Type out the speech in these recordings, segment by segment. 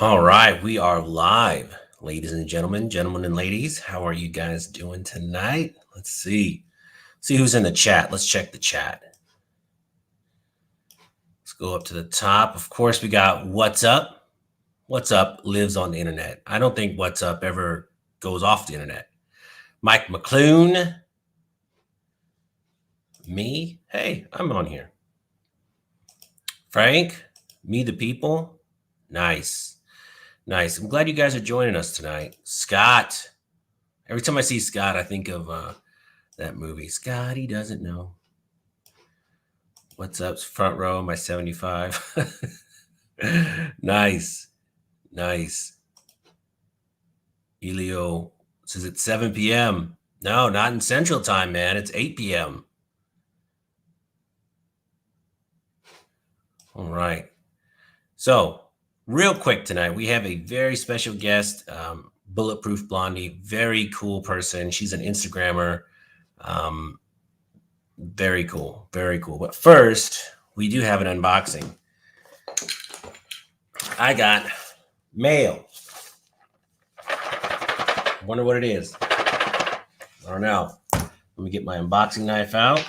All right, we are live, ladies and gentlemen and ladies. How are you guys doing tonight? Let's see who's in the chat. Let's check the chat. Let's go up to the top. Of course, we got What's Up. What's Up lives on the internet. I don't think What's Up ever goes off the internet. Mike McClune. Me? Hey, I'm on here. Frank, me the people. Nice. Nice. I'm glad you guys are joining us tonight. Scott. Every time I see Scott, I think of that movie. Scott, he doesn't know. What's up? Front row, my 75. Nice. Nice. Elio says it's 7 p.m. No, not in Central Time, man. It's 8 p.m. All right. So, real quick tonight, we have a very special guest, Bulletproof Blondie. Very cool person. She's an Instagrammer. Very cool. Very cool. But first, we do have an unboxing. I got mail. Wonder what it is. I don't know. Let me get my unboxing knife out.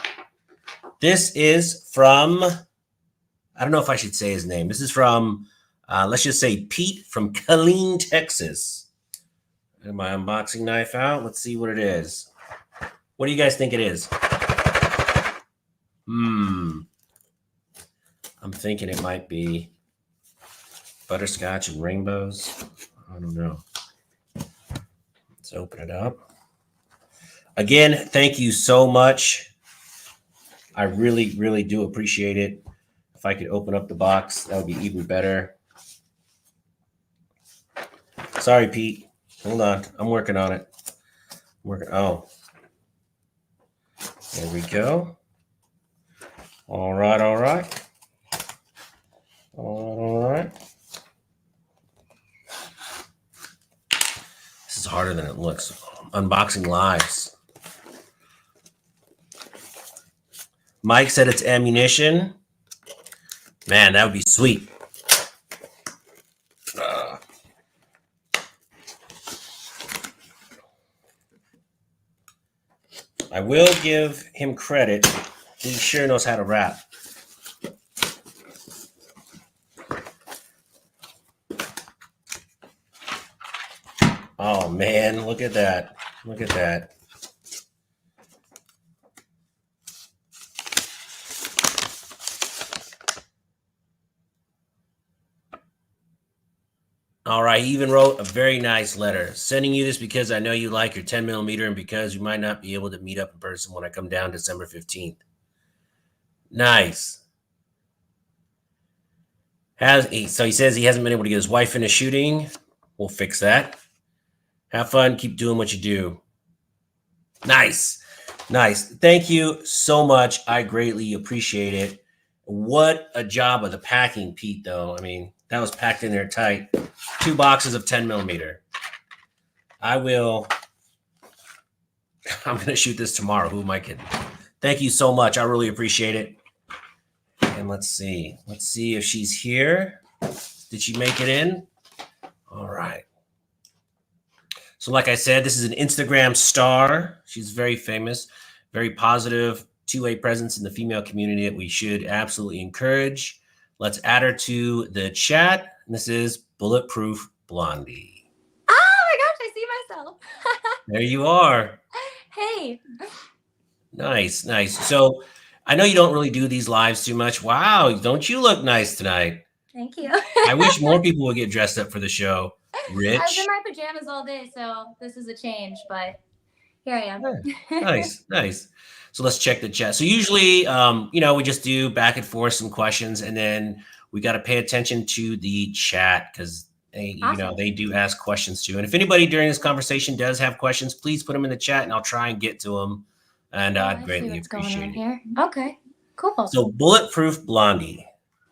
This is from, I don't know if I should say his name. This is from, let's just say Pete from Killeen, Texas. And my unboxing knife out. Let's see what it is. What do you guys think it is? I'm thinking it might be butterscotch and rainbows. I don't know. Let's open it up. Again, thank you so much. I really, really do appreciate it. If I could open up the box, that would be even better. Sorry, Pete. Hold on. I'm working on it. Oh. There we go. All right, all right. All right. This is harder than it looks. Unboxing lives. Mike said it's ammunition. Man, that would be sweet. I will give him credit. He sure knows how to rap. Oh, man, look at that. Look at that. All right, he even wrote a very nice letter. Sending you this because I know you like your 10 millimeter and because you might not be able to meet up in person when I come down December 15th. Nice. So he says he hasn't been able to get his wife in a shooting. We'll fix that. Have fun. Keep doing what you do. Nice. Nice. Thank you so much. I greatly appreciate it. What a job of the packing, Pete, though. I mean, that was packed in there tight. 2 boxes of 10 millimeter. I'm going to shoot this tomorrow. Who am I kidding? Thank you so much. I really appreciate it. And let's see. Let's see if she's here. Did she make it in? All right. So like I said, this is an Instagram star. She's very famous, very positive, two-way presence in the female community that we should absolutely encourage. Let's add her to the chat. This is Bulletproof Blondie. Oh my gosh, I see myself. There you are. Hey. Nice, nice. So I know you don't really do these lives too much. Wow, don't you look nice tonight? Thank you. I wish more people would get dressed up for the show. Rich. I was in my pajamas all day, so this is a change, but here I am. Yeah. Nice, nice. So let's check the chat. So usually, we just do back and forth some questions, and then we got to pay attention to the chat because Awesome. they do ask questions too. And if anybody during this conversation does have questions, please put them in the chat, and I'll try and get to them. And I'd greatly appreciate it. Here. Okay, cool. So Bulletproof Blondie,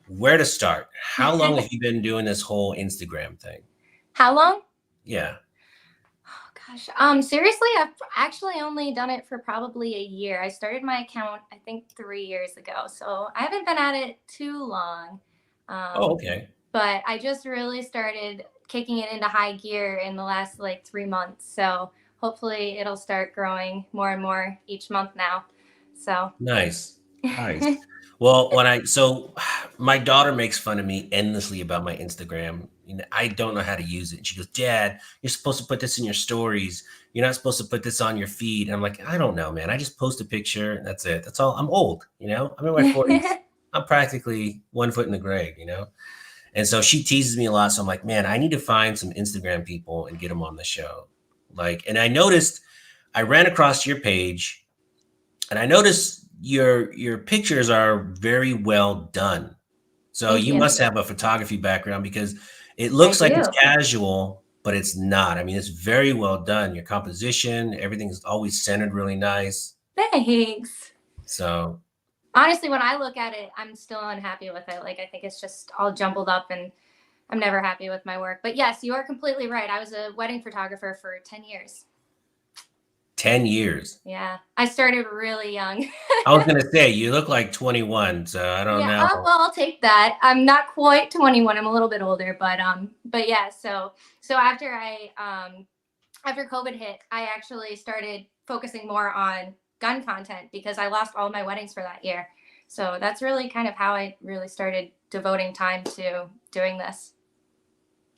where to start? How long have you been doing this whole Instagram thing? How long? Yeah. Oh gosh. Seriously, I've actually only done it for probably a year. I started my account, I think 3 years ago. So I haven't been at it too long. Okay. but I just really started kicking it into high gear in the last like 3 months. So hopefully it'll start growing more and more each month now. So Nice. Nice. Well, so my daughter makes fun of me endlessly about my Instagram. I don't know how to use it. She goes, Dad, you're supposed to put this in your stories. You're not supposed to put this on your feed. And I'm like, I don't know, man. I just post a picture. That's it. That's all. I'm old, I'm in my 40s. I'm practically 1 foot in the grave, And so she teases me a lot. So I'm like, man, I need to find some Instagram people and get them on the show. And I noticed, I ran across your page and I noticed your pictures are very well done. So Thank you you. must have a photography background because it looks like it's casual, but it's not. I mean, it's very well done. Your composition, everything's always centered really nice. Thanks. So honestly, when I look at it, I'm still unhappy with it. Like, I think it's just all jumbled up and I'm never happy with my work. But yes, you are completely right. I was a wedding photographer for 10 years. 10 years. Yeah. I started really young. I was going to say, you look like 21, so I don't know. Well, I'll take that. I'm not quite 21. I'm a little bit older, but yeah. So after after COVID hit, I actually started focusing more on gun content because I lost all my weddings for that year. So that's really kind of how I really started devoting time to doing this.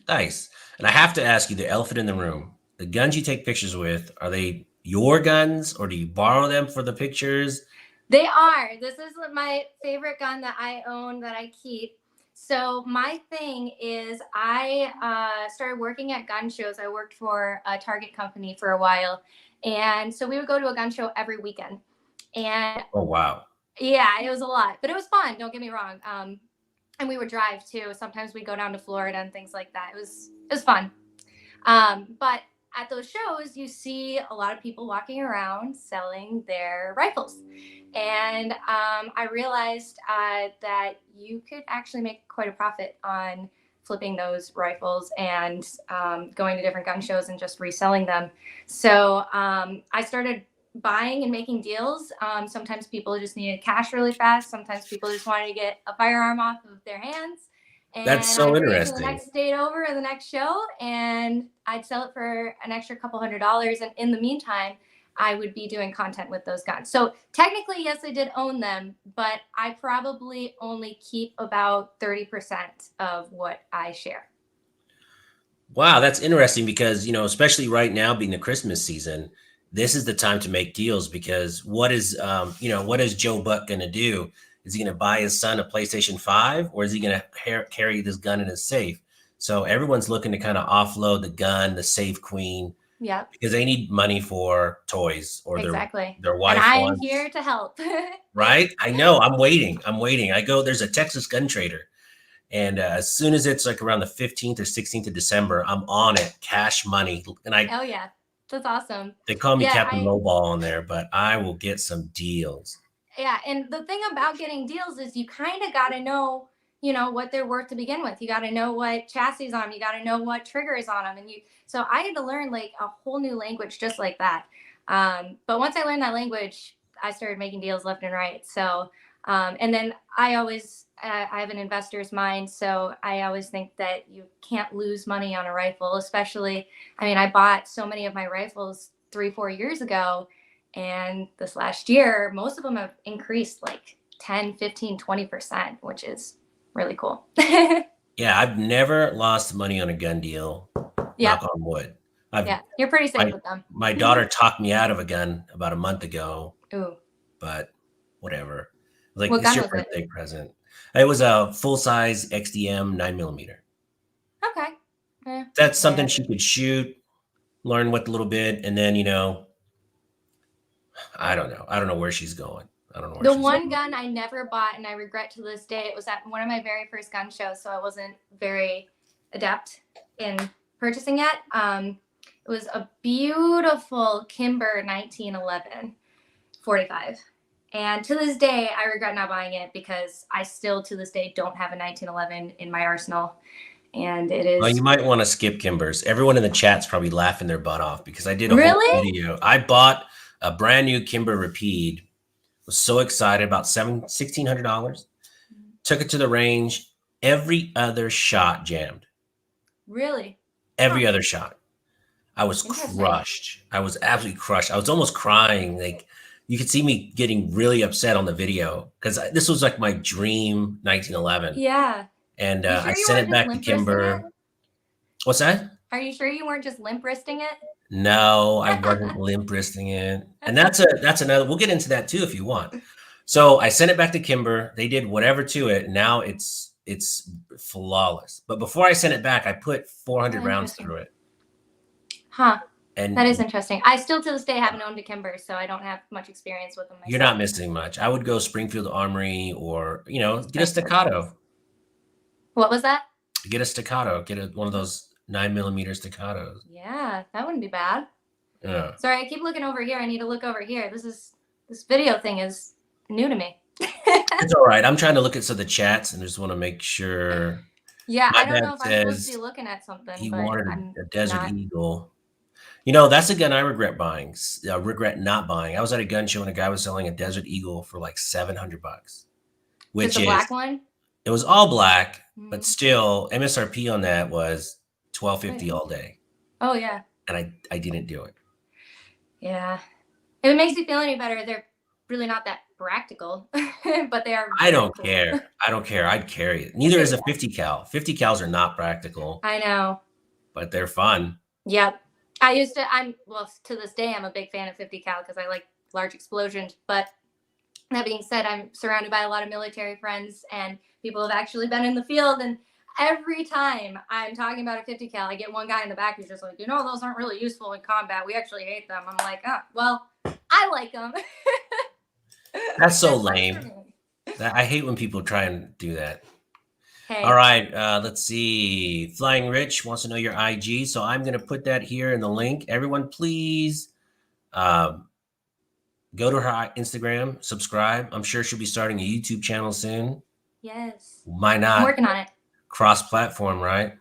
Nice. And I have to ask you, the elephant in the room, the guns you take pictures with, are they your guns or do you borrow them for the pictures? They are. This is my favorite gun that I own, that I keep. So my thing is I started working at gun shows. I worked for a Target company for a while. And so we would go to a gun show every weekend. And oh, wow. Yeah, it was a lot, but it was fun. Don't get me wrong. And we would drive too. Sometimes we go down to Florida and things like that. It was fun. But at those shows, you see a lot of people walking around selling their rifles. And I realized that you could actually make quite a profit on flipping those rifles and going to different gun shows and just reselling them. So I started buying and making deals. Sometimes people just needed cash really fast. Sometimes people just wanted to get a firearm off of their hands. And that's so interesting. The next date over or the next show, and I'd sell it for an extra couple $100. And in the meantime, I would be doing content with those guns. So technically, yes, I did own them, but I probably only keep about 30% of what I share. Wow, that's interesting because, especially right now being the Christmas season, this is the time to make deals because what is Joe Buck going to do? Is he going to buy his son a PlayStation 5 or is he going to carry this gun in his safe? So everyone's looking to kind of offload the gun, the safe queen. Yeah. Because they need money for toys or their wife. And I'm here to help. Right? I know. I'm waiting. There's a Texas Gun Trader. And as soon as it's like around the 15th or 16th of December, I'm on it. Cash money. And oh yeah. That's awesome. They call me Captain Lowball on there, but I will get some deals. Yeah. And the thing about getting deals is you kind of got to know, what they're worth to begin with. You got to know what chassis is on them. You got to know what trigger is on them. So I had to learn like a whole new language just like that. But once I learned that language, I started making deals left and right. So, and then I have an investor's mind. So I always think that you can't lose money on a rifle, especially, I bought so many of my rifles 3-4 years ago. And this last year, most of them have increased like 10, 15, 20%, which is really cool. Yeah, I've never lost money on a gun deal. Yeah. Knock on wood. You're pretty safe with them. My daughter talked me out of a gun about a month ago. Ooh. But whatever. Like, what it's gun your was birthday present. It was a full-size XDM 9mm. Okay. That's something she could shoot, learn with a little bit, and then, I don't know. I don't know where she's going. I don't know. The one gun I never bought and I regret to this day, it was at one of my very first gun shows, so I wasn't very adept in purchasing it. It was a beautiful Kimber 1911 45. And to this day, I regret not buying it because I still, to this day, don't have a 1911 in my arsenal. And it is. Well, you might want to skip Kimbers. Everyone in the chat's probably laughing their butt off because I did a whole video. I bought a brand new Kimber Rapide. Was so excited about $1,600. Took it to the range. Every other shot jammed. Really? Every other shot. I was Interesting. crushed. I was absolutely crushed. I was almost crying. Like you could see me getting really upset on the video because this was like my dream 1911. Yeah. And You sure I you sent weren't it just back to limp wristing it? Kimber. What's that? Are you sure you weren't just limp wristing it? No, I wasn't limp wristing it. And that's another. We'll get into that too if you want. So I sent it back to Kimber. They did whatever to it. Now it's flawless. But before I sent it back, I put 400 rounds through it. Huh. And that is interesting. I still to this day haven't owned a Kimber, so I don't have much experience with them myself. You're not missing much. I would go Springfield Armory or, get a staccato. What was that? Get a staccato. Get one of those 9mm staccatos. Yeah, that wouldn't be bad. Yeah. Sorry, I keep looking over here. I need to look over here. This video thing is new to me. It's all right. I'm trying to look at some of the chats and just want to make sure. Yeah, I don't know if I'm supposed to be looking at something. He but wanted I'm a Desert not. Eagle. That's a gun I regret buying. Regret not buying. I was at a gun show and a guy was selling a Desert Eagle for like $700, which Just a black one. It was all black, but still MSRP on that was $1,250 all day. Oh yeah. And I didn't do it. Yeah. If it makes you feel any better, they're really not that practical, but they are. I don't care. I don't care. I'd carry it. Neither is a 50 cal. 50 cals are not practical. I know. But they're fun. Yep. To this day, I'm a big fan of 50 cal because I like large explosions. But that being said, I'm surrounded by a lot of military friends and people have actually been in the field. And every time I'm talking about a 50 cal, I get one guy in the back who's just like, those aren't really useful in combat. We actually hate them. I'm like, well, I like them. That's so lame. I hate when people try and do that. Hey. All right, let's see. Flying Rich wants to know your IG, so I'm going to put that here in the link. Everyone, please go to her Instagram, subscribe. I'm sure she'll be starting a YouTube channel soon. Yes. Why not? I'm working on it. Cross-platform, right?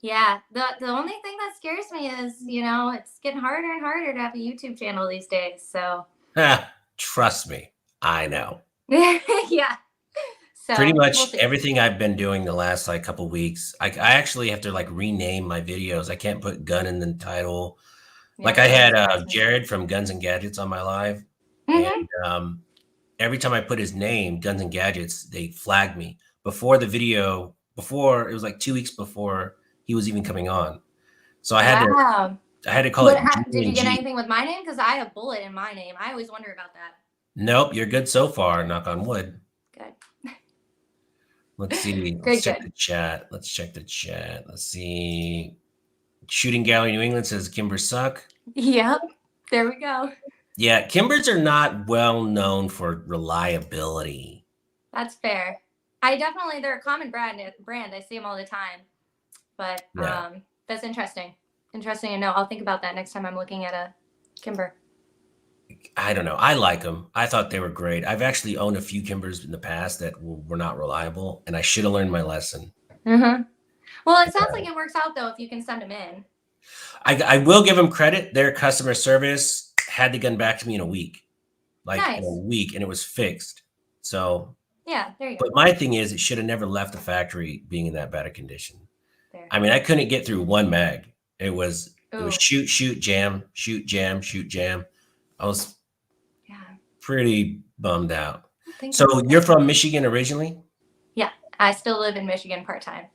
Yeah. The only thing that scares me is, it's getting harder and harder to have a YouTube channel these days. So. Trust me, I know. Yeah. So pretty much everything I've been doing the last couple weeks, I actually have to rename my videos. I can't put gun in the title. Yeah, I had Jared from Guns and Gadgets on my live. Mm-hmm. And every time I put his name, Guns and Gadgets, they flagged me. Before the video, it was 2 weeks before he was even coming on. So I had to call it. Did you get anything with my name? Because I have Bullet in my name. I always wonder about that. Nope, you're good so far. Knock on wood. Good. Let's see. Let's check the chat. Let's see. Shooting Gallery New England says Kimber Suck. Yep. There we go. Yeah, Kimbers are not well known for reliability. That's fair. They're a common brand. I see them all the time. But that's interesting. Interesting to know. I'll think about that next time I'm looking at a Kimber. I don't know. I like them. I thought they were great. I've actually owned a few Kimbers in the past that were not reliable, and I should have learned my lesson. Mm-hmm. Well, it sounds like it works out, though, if you can send them in. I will give them credit. Their customer service had the gun back to me in a week. Nice. In a week, and it was fixed. So, yeah, there you go. But my thing is, it should have never left the factory being in that bad a condition. There. I mean, I couldn't get through one mag. It was shoot, jam, shoot, jam, shoot, jam. I was pretty bummed out. So you're from Michigan originally? Yeah, I still live in Michigan part-time.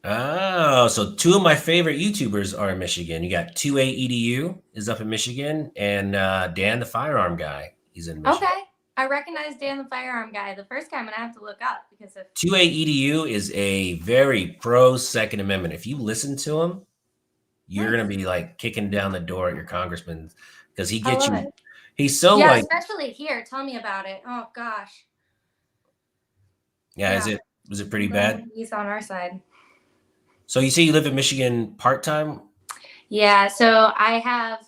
Oh, so two of my favorite YouTubers are in Michigan. You got 2A-EDU is up in Michigan, and Dan the Firearm Guy, he's in Michigan. Okay, I recognize Dan the Firearm Guy. The first guy I'm going to have to look up because of 2A-EDU is a very pro Second Amendment. If you listen to him, you're going to be kicking down the door at your congressman because he gets you. It. He's so especially here. Tell me about it. Oh gosh. Yeah. Was it pretty bad? He's on our side. So you say you live in Michigan part-time? Yeah. So I have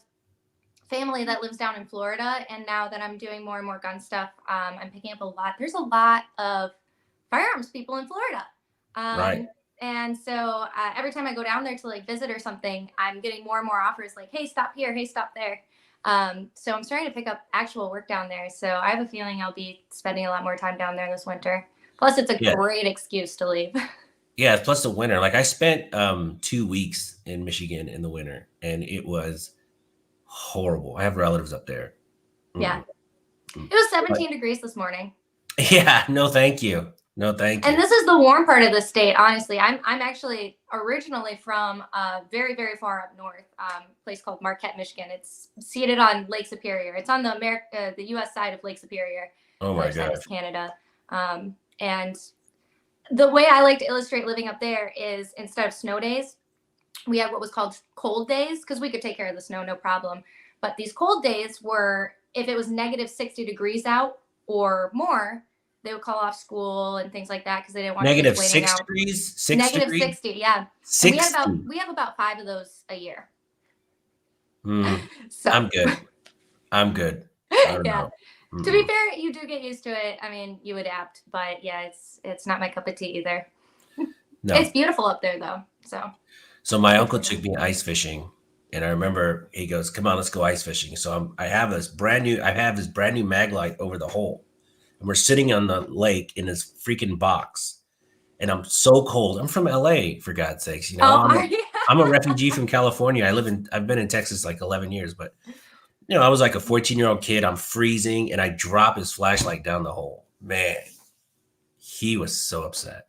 family that lives down in Florida, and now that I'm doing more and more gun stuff, I'm picking up a lot. There's a lot of firearms people in Florida. Right. And so every time I go down there to visit or something, I'm getting more and more offers hey, stop here, hey, stop there. So I'm starting to pick up actual work down there. So I have a feeling I'll be spending a lot more time down there this winter. Plus, it's a great excuse to leave. Yeah, plus the winter. Like I spent 2 weeks in Michigan in the winter, and it was horrible. I have relatives up there. Yeah. Mm-mm. Mm. It was But 17 degrees this morning. yeah, no, thank you. No, thank And you. this is the warm part of the state, honestly. I'm actually originally from very, very far up north, place called Marquette, Michigan. It's seated on Lake Superior. It's on the U.S. side of Lake Superior. Oh The my other side is gosh. Canada. And the way I like to illustrate living up there is instead of snow days, we had what was called cold days because we could take care of the snow, no problem. But these cold days were if it was negative 60 degrees out or more, they would call off school and things like that because they didn't want kids Negative waiting six out. degrees, Negative 6 degrees, 60, yeah. And 60. we have about 5 of those a year. Mm, So I'm good. I'm good. I don't yeah. know. To be Mm-mm. fair, you do get used to it. I mean, you adapt, but yeah, it's not my cup of tea either. No. It's beautiful up there though. So my uncle took me ice fishing, and I remember he goes, "Come on, let's go ice fishing." So I have this brand new mag light over the hole, and we're sitting on the lake in this freaking box, and I'm so cold. I'm from LA, for God's sakes. You know, Oh, are you? I'm a refugee from California. I've been in Texas like 11 years, but you know, I was like a 14-year-old kid. I'm freezing, and I drop his flashlight down the hole. Man, he was so upset.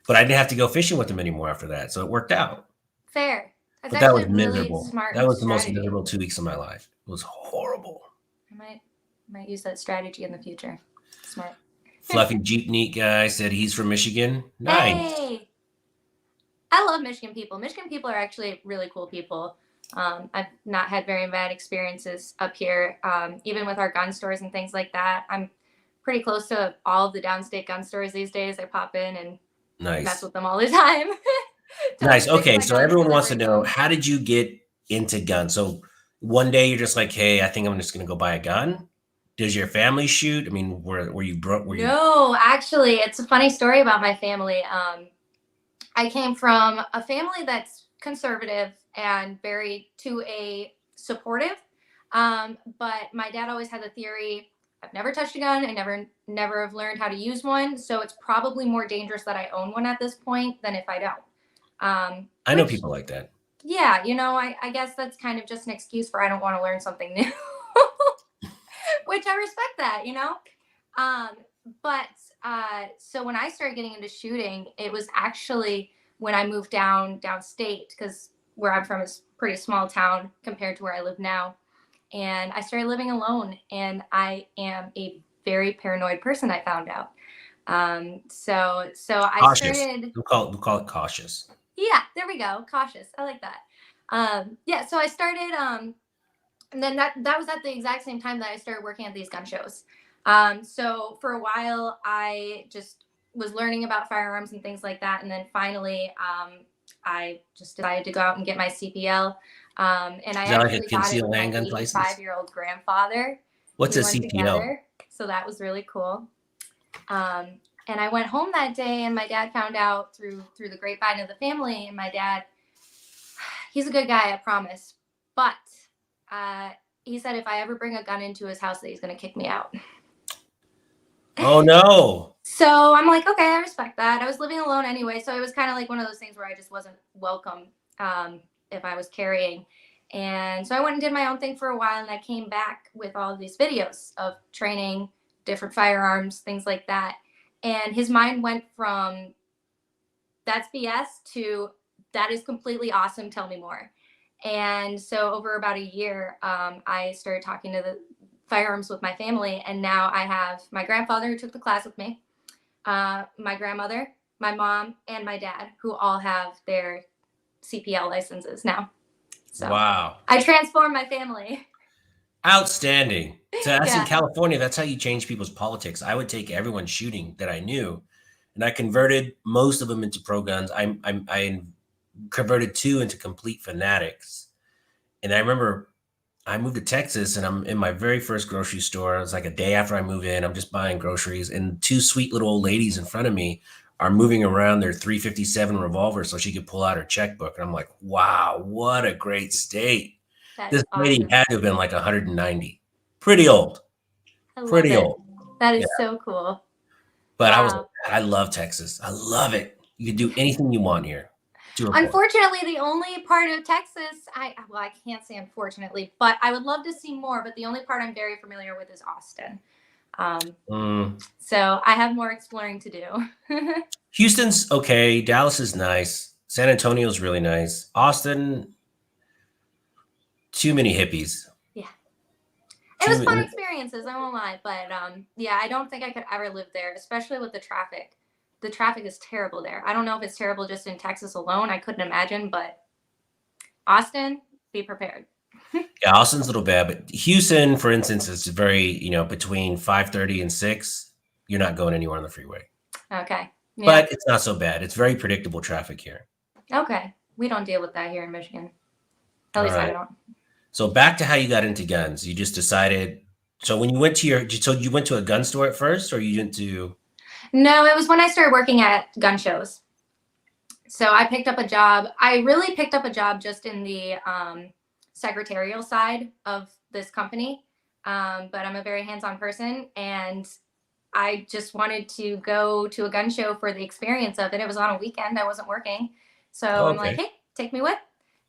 But I didn't have to go fishing with him anymore after that, so it worked out. Fair. That's But that actually was a really miserable. smart That was the most strategy. miserable 2 weeks of my life. It was horrible. I might use that strategy in the future. Smart. Fluffy Jeep Neat guy said he's from Michigan. Nice. Hey, I love Michigan people. Michigan people are actually really cool people. I've not had very bad experiences up here, even with our gun stores and things like that. I'm pretty close to all of the downstate gun stores these days. I pop in and mess Nice. with them all the time. Tell them Nice. to fix Okay, my so guns everyone because I wants to break know, them. how did you get into guns? So one day you're just like, hey, I think I'm just gonna go buy a gun. Does your family shoot? I mean, were you broke? Were you No, actually, it's a funny story about my family. I came from a family that's conservative and very to a supportive. But my dad always had the theory, I've never touched a gun. I never have learned how to use one. So it's probably more dangerous that I own one at this point than if I don't. I know Which, people like that. yeah, I guess that's kind of just an excuse for I don't want to learn something new. Which I respect that. Um, but so when I started getting into shooting, it was actually when I moved downstate because where I'm from is a pretty small town compared to where I live now. And I started living alone, and I am a very paranoid person. I found out. So I Cautious. started. We'll call it cautious. Yeah, there we go. Cautious. I like that. Yeah, so I started. And then that was at the exact same time that I started working at these gun shows. So for a while, I just was learning about firearms and things like that, and then finally, I just decided to go out and get my CPL. And I Is that like a actually got it concealed with my handgun license? 85-year-old grandfather. What's We a went CPO? together, so that was really cool. And I went home that day, and my dad found out through the grapevine of the family. And my dad, he's a good guy, I promise, but he said if I ever bring a gun into his house, that he's going to kick me out. Oh no. So I'm like, okay, I respect that. I was living alone anyway, so it was kind of like one of those things where I just wasn't welcome if I was carrying. And so I went and did my own thing for a while, and I came back with all of these videos of training, different firearms, things like that. And his mind went from that's BS to that is completely awesome. Tell me more. And so over about a year, I started talking to the firearms with my family. And now I have my grandfather who took the class with me, my grandmother, my mom, and my dad, who all have their CPL licenses now. So Wow. I transformed my family. Outstanding. So that's in Yeah. California. That's how you change people's politics. I would take everyone shooting that I knew, and I converted most of them into pro guns. I converted 2 into complete fanatics. And I remember I moved to Texas, and I'm in my very first grocery store. It was like a day after I moved in. I'm just buying groceries, and 2 sweet little old ladies in front of me are moving around their 357 revolver so she could pull out her checkbook. And I'm like, wow, what a great state. That's This lady awesome. had to have been like 190. Pretty old. I love Pretty it. old. That is Yeah. so cool. But Wow. I love Texas. I love it. You can do anything you want here. Unfortunately, the only part of Texas, I can't say unfortunately, but I would love to see more. But the only part I'm very familiar with is Austin. So I have more exploring to do. Houston's okay. Dallas is nice. San Antonio's really nice. Austin, too many hippies. Yeah. It was fun experiences, I won't lie. But yeah, I don't think I could ever live there, especially with the traffic. The traffic is terrible there. I don't know if it's terrible just in Texas alone. I couldn't imagine, but Austin, be prepared. Yeah, Austin's a little bad, but Houston, for instance, is very, between 5:30 and 6, you're not going anywhere on the freeway. Okay. Yeah. But it's not so bad. It's very predictable traffic here. Okay. We don't deal with that here in Michigan. At least I don't. So back to how you got into guns. You just decided. So when you went to you went to a gun store at first, or you didn't do? No, it was when I started working at gun shows. So I picked up a job. I really picked up a job just in the secretarial side of this company. But I'm a very hands-on person, and I just wanted to go to a gun show for the experience of it. It was on a weekend. I wasn't working. So I'm like, hey, take me with.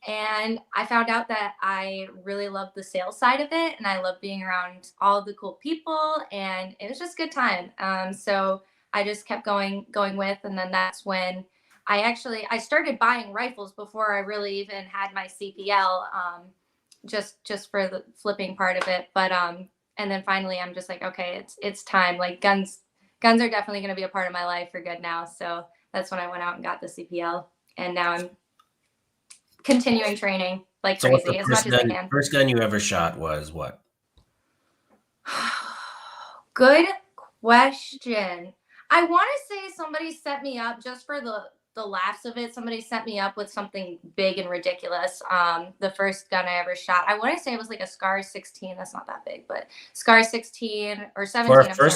And I found out that I really loved the sales side of it, and I loved being around all the cool people, and it was just a good time. So I just kept going with, and then that's when I started buying rifles before I really even had my CPL, just for the flipping part of it. But and then finally I'm just like, okay, it's time. Like guns are definitely going to be a part of my life for good now. So that's when I went out and got the CPL, and now I'm continuing training like crazy as much as I can. First gun you ever shot was what? Good question. I want to say somebody set me up just for the laughs of it. Somebody set me up with something big and ridiculous. The first gun I ever shot, I want to say it was like a Scar 16. That's not that big, but Scar 16 or 17. For a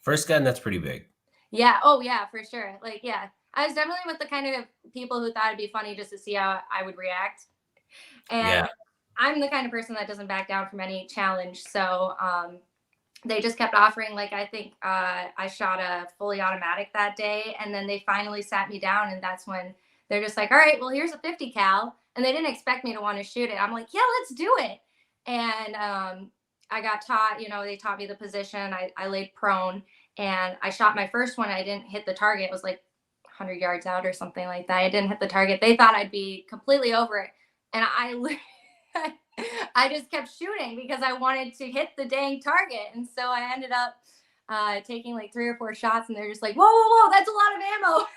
first gun, that's pretty big. Yeah. Oh yeah, for sure. Like, yeah. I was definitely with the kind of people who thought it'd be funny just to see how I would react. And I'm the kind of person that doesn't back down from any challenge. So they just kept offering, like, I think I shot a fully automatic that day. And then they finally sat me down. And that's when they're just like, all right, well, here's a 50 cal. And they didn't expect me to want to shoot it. I'm like, yeah, let's do it. And I got taught, they taught me the position. I laid prone, and I shot my first one. I didn't hit the target. It was like 100 yards out or something like that. I didn't hit the target. They thought I'd be completely over it. And I just kept shooting because I wanted to hit the dang target. And so I ended up taking like 3 or 4 shots, and they're just like, whoa, that's a lot of ammo.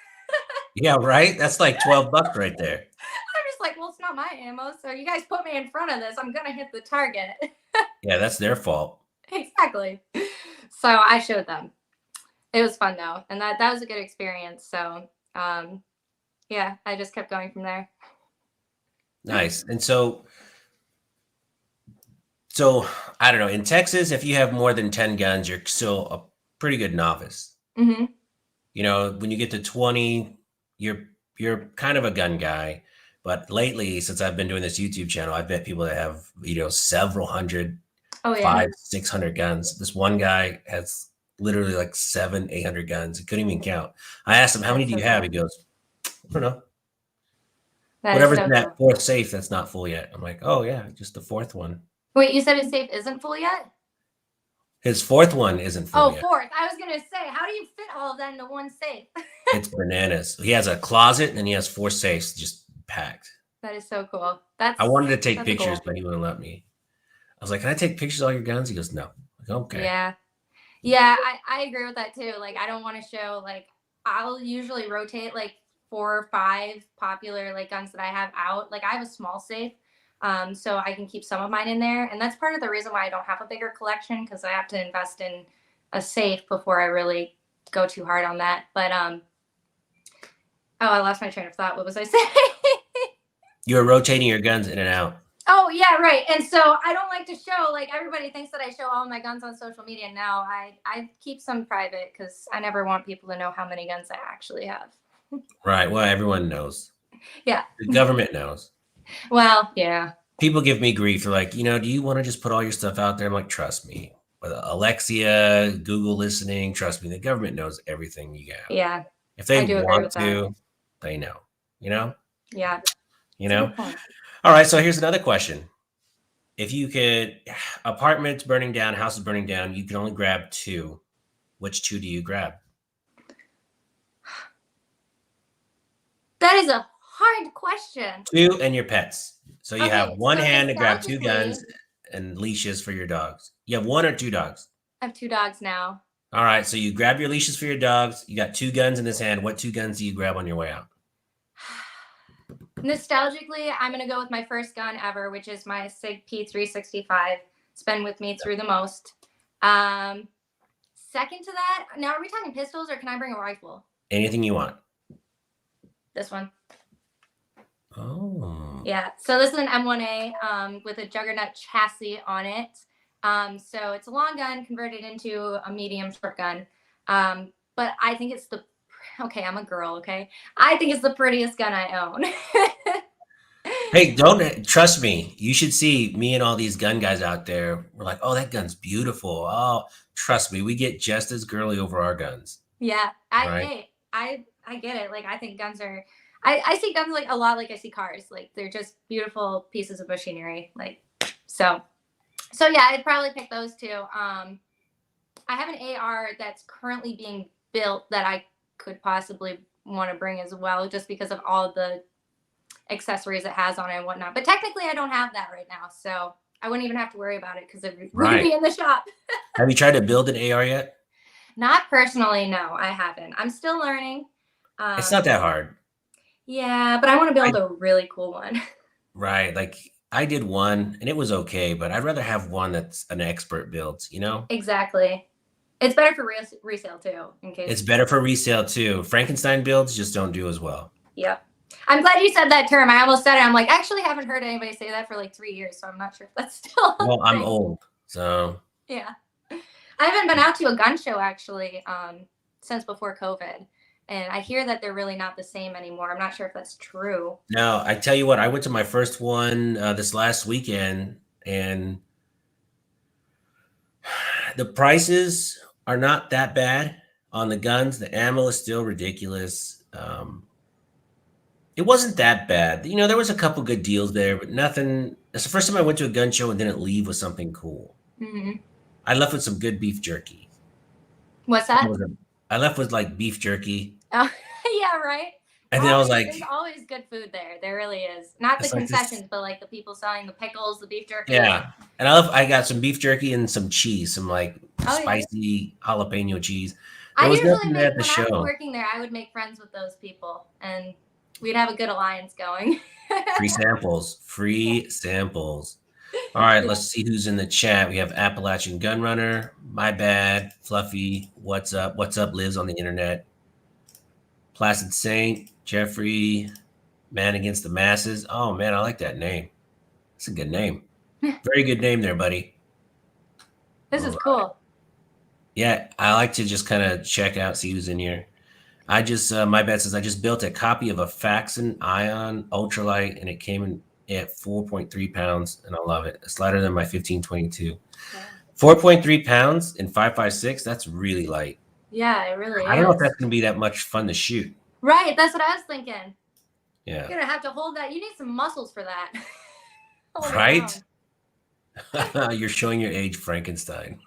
Yeah, right? That's like $12 right there. I'm just like, well, it's not my ammo. So you guys put me in front of this, I'm going to hit the target. Yeah, that's their fault. Exactly. So I showed them. It was fun though. And that was a good experience. So yeah, I just kept going from there. Nice. And so I don't know, in Texas, if you have more than 10 guns, you're still a pretty good novice. Mm-hmm. When you get to 20, you're kind of a gun guy. But lately, since I've been doing this YouTube channel, I've met people that have, several hundred, 500-600 guns. This one guy has literally like 700-800 guns. He couldn't even count. I asked him, how many do you have? He goes, I don't know. Whatever's in that fourth safe that's not full yet. I'm like, oh yeah, just the fourth one. Wait, you said his safe isn't full yet? His fourth one isn't full yet. Oh, fourth. I was going to say, how do you fit all of that into one safe? It's bananas. He has a closet, and then he has 4 safes just packed. That is so cool. I wanted to take pictures, but he wouldn't let me. I was like, can I take pictures of all your guns? He goes, no. I'm like, okay. Yeah, I agree with that too. Like, I don't want to show, like, I'll usually rotate like 4 or 5 popular like guns that I have out. Like, I have a small safe, so I can keep some of mine in there. And that's part of the reason why I don't have a bigger collection, because I have to invest in a safe before I really go too hard on that. But I lost my train of thought. What was I saying? You were rotating your guns in and out. Oh, yeah, right. And so I don't like to show, like, everybody thinks that I show all my guns on social media now. I keep some private because I never want people to know how many guns I actually have. Right. Well, everyone knows. Yeah. The government knows. Well, yeah. People give me grief. They're like, do you want to just put all your stuff out there? I'm like, trust me. With Alexia, Google listening, trust me, the government knows everything you got. Yeah. If they I do agree want with that. to, they know, you know? Yeah. You That's a know? good point. All right, so here's another question. If you could, apartments burning down, houses burning down, you can only grab 2. Which 2 do you grab? That is a hard question. 2 and your pets. So you have Okay, one so hand to grab 2 nostalgically, guns and leashes for your dogs. You have 1 or 2 dogs? I have 2 dogs now. All right, so you grab your leashes for your dogs. You got 2 guns in this hand. What 2 guns do you grab on your way out? Nostalgically, I'm gonna go with my first gun ever, which is my Sig P365. It's been with me through the most. Second to that, now are we talking pistols or can I bring a rifle? Anything you want. This one. Oh. Yeah, so this is an M1A with a Juggernaut chassis on it. So it's a long gun converted into a medium short gun. But I think it's okay, I'm a girl, okay? I think it's the prettiest gun I own. Hey, don't trust me. You should see me and all these gun guys out there. We're like, oh, that gun's beautiful. Oh, trust me, we get just as girly over our guns. Yeah, Right? I get it. Like I think guns are I see guns like a lot like I see cars. Like they're just beautiful pieces of machinery. Like so yeah, I'd probably pick those 2. I have an AR that's currently being built that I could possibly want to bring as well, just because of all the accessories it has on it and whatnot. But technically I don't have that right now, so I wouldn't even have to worry about it because it would Right. be in the shop. Have you tried to build an AR yet? Not personally, no, I haven't. I'm still learning. It's not that hard. Yeah, but I want to build a really cool one. Right. Like I did one and it was okay, but I'd rather have one that's an expert builds, you know? Exactly. It's better for resale too, in case. It's better for resale too. Frankenstein builds just don't do as well. Yep. I'm glad you said that term. I almost said it. I'm like, actually haven't heard anybody say that for like 3 years, so I'm not sure if that's still a Well, I'm thing. old, so. Yeah. I haven't been out to a gun show actually since before COVID. And I hear that they're really not the same anymore. I'm not sure if that's true. No, I tell you what, I went to my first one this last weekend, and the prices are not that bad on the guns. The ammo is still ridiculous. It wasn't that bad. You know, there was a couple good deals there, but nothing. It's the first time I went to a gun show and didn't leave with something cool. Mm-hmm. I left with some good beef jerky. What's that? I left with like beef jerky. Oh, yeah, right. And then I was like, there's always good food there. There really is. Not the concessions, but like the people selling the pickles, the beef jerky. Yeah. And I got some beef jerky and some cheese, some like spicy jalapeno cheese. I usually when I was working there, I would make friends with those people and we'd have a good alliance going. Free samples. All right, let's see who's in the chat. We have Appalachian Gun Runner, My Bad, Fluffy, What's Up, lives on the internet. Placid Saint, Jeffrey, Man Against the Masses. Oh man, I like that name. That's a good name. Very good name there, buddy. This is cool. Yeah, I like to just kind of check out, see who's in here. I just, My Bad says, I just built a copy of a Faxon Ion Ultralight, and it came in at 4.3 pounds, and I love it. It's lighter than my 1522. Yeah. 4.3 pounds in 5.56, that's really light. Yeah, it really is. I don't know if that's going to be that much fun to shoot. Right, that's what I was thinking. Yeah. You're going to have to hold that. You need some muscles for that. Right? You're showing your age, Frankenstein.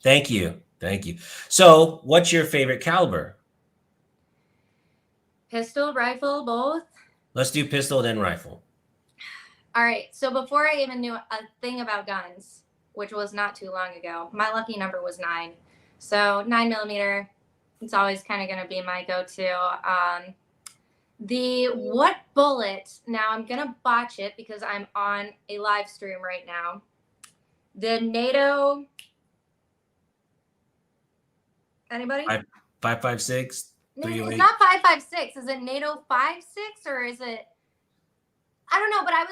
Thank you. So, what's your favorite caliber? Pistol, rifle, both? Let's do pistol, then rifle. All right. So before I even knew a thing about guns, which was not too long ago, my lucky number was 9. So 9mm, it's always kind of going to be my go-to. The what bullet, now I'm going to botch it because I'm on a live stream right now. The NATO, anybody? 5.56. It's not 5.56. Is it NATO 5.6 or is it? I don't know, but I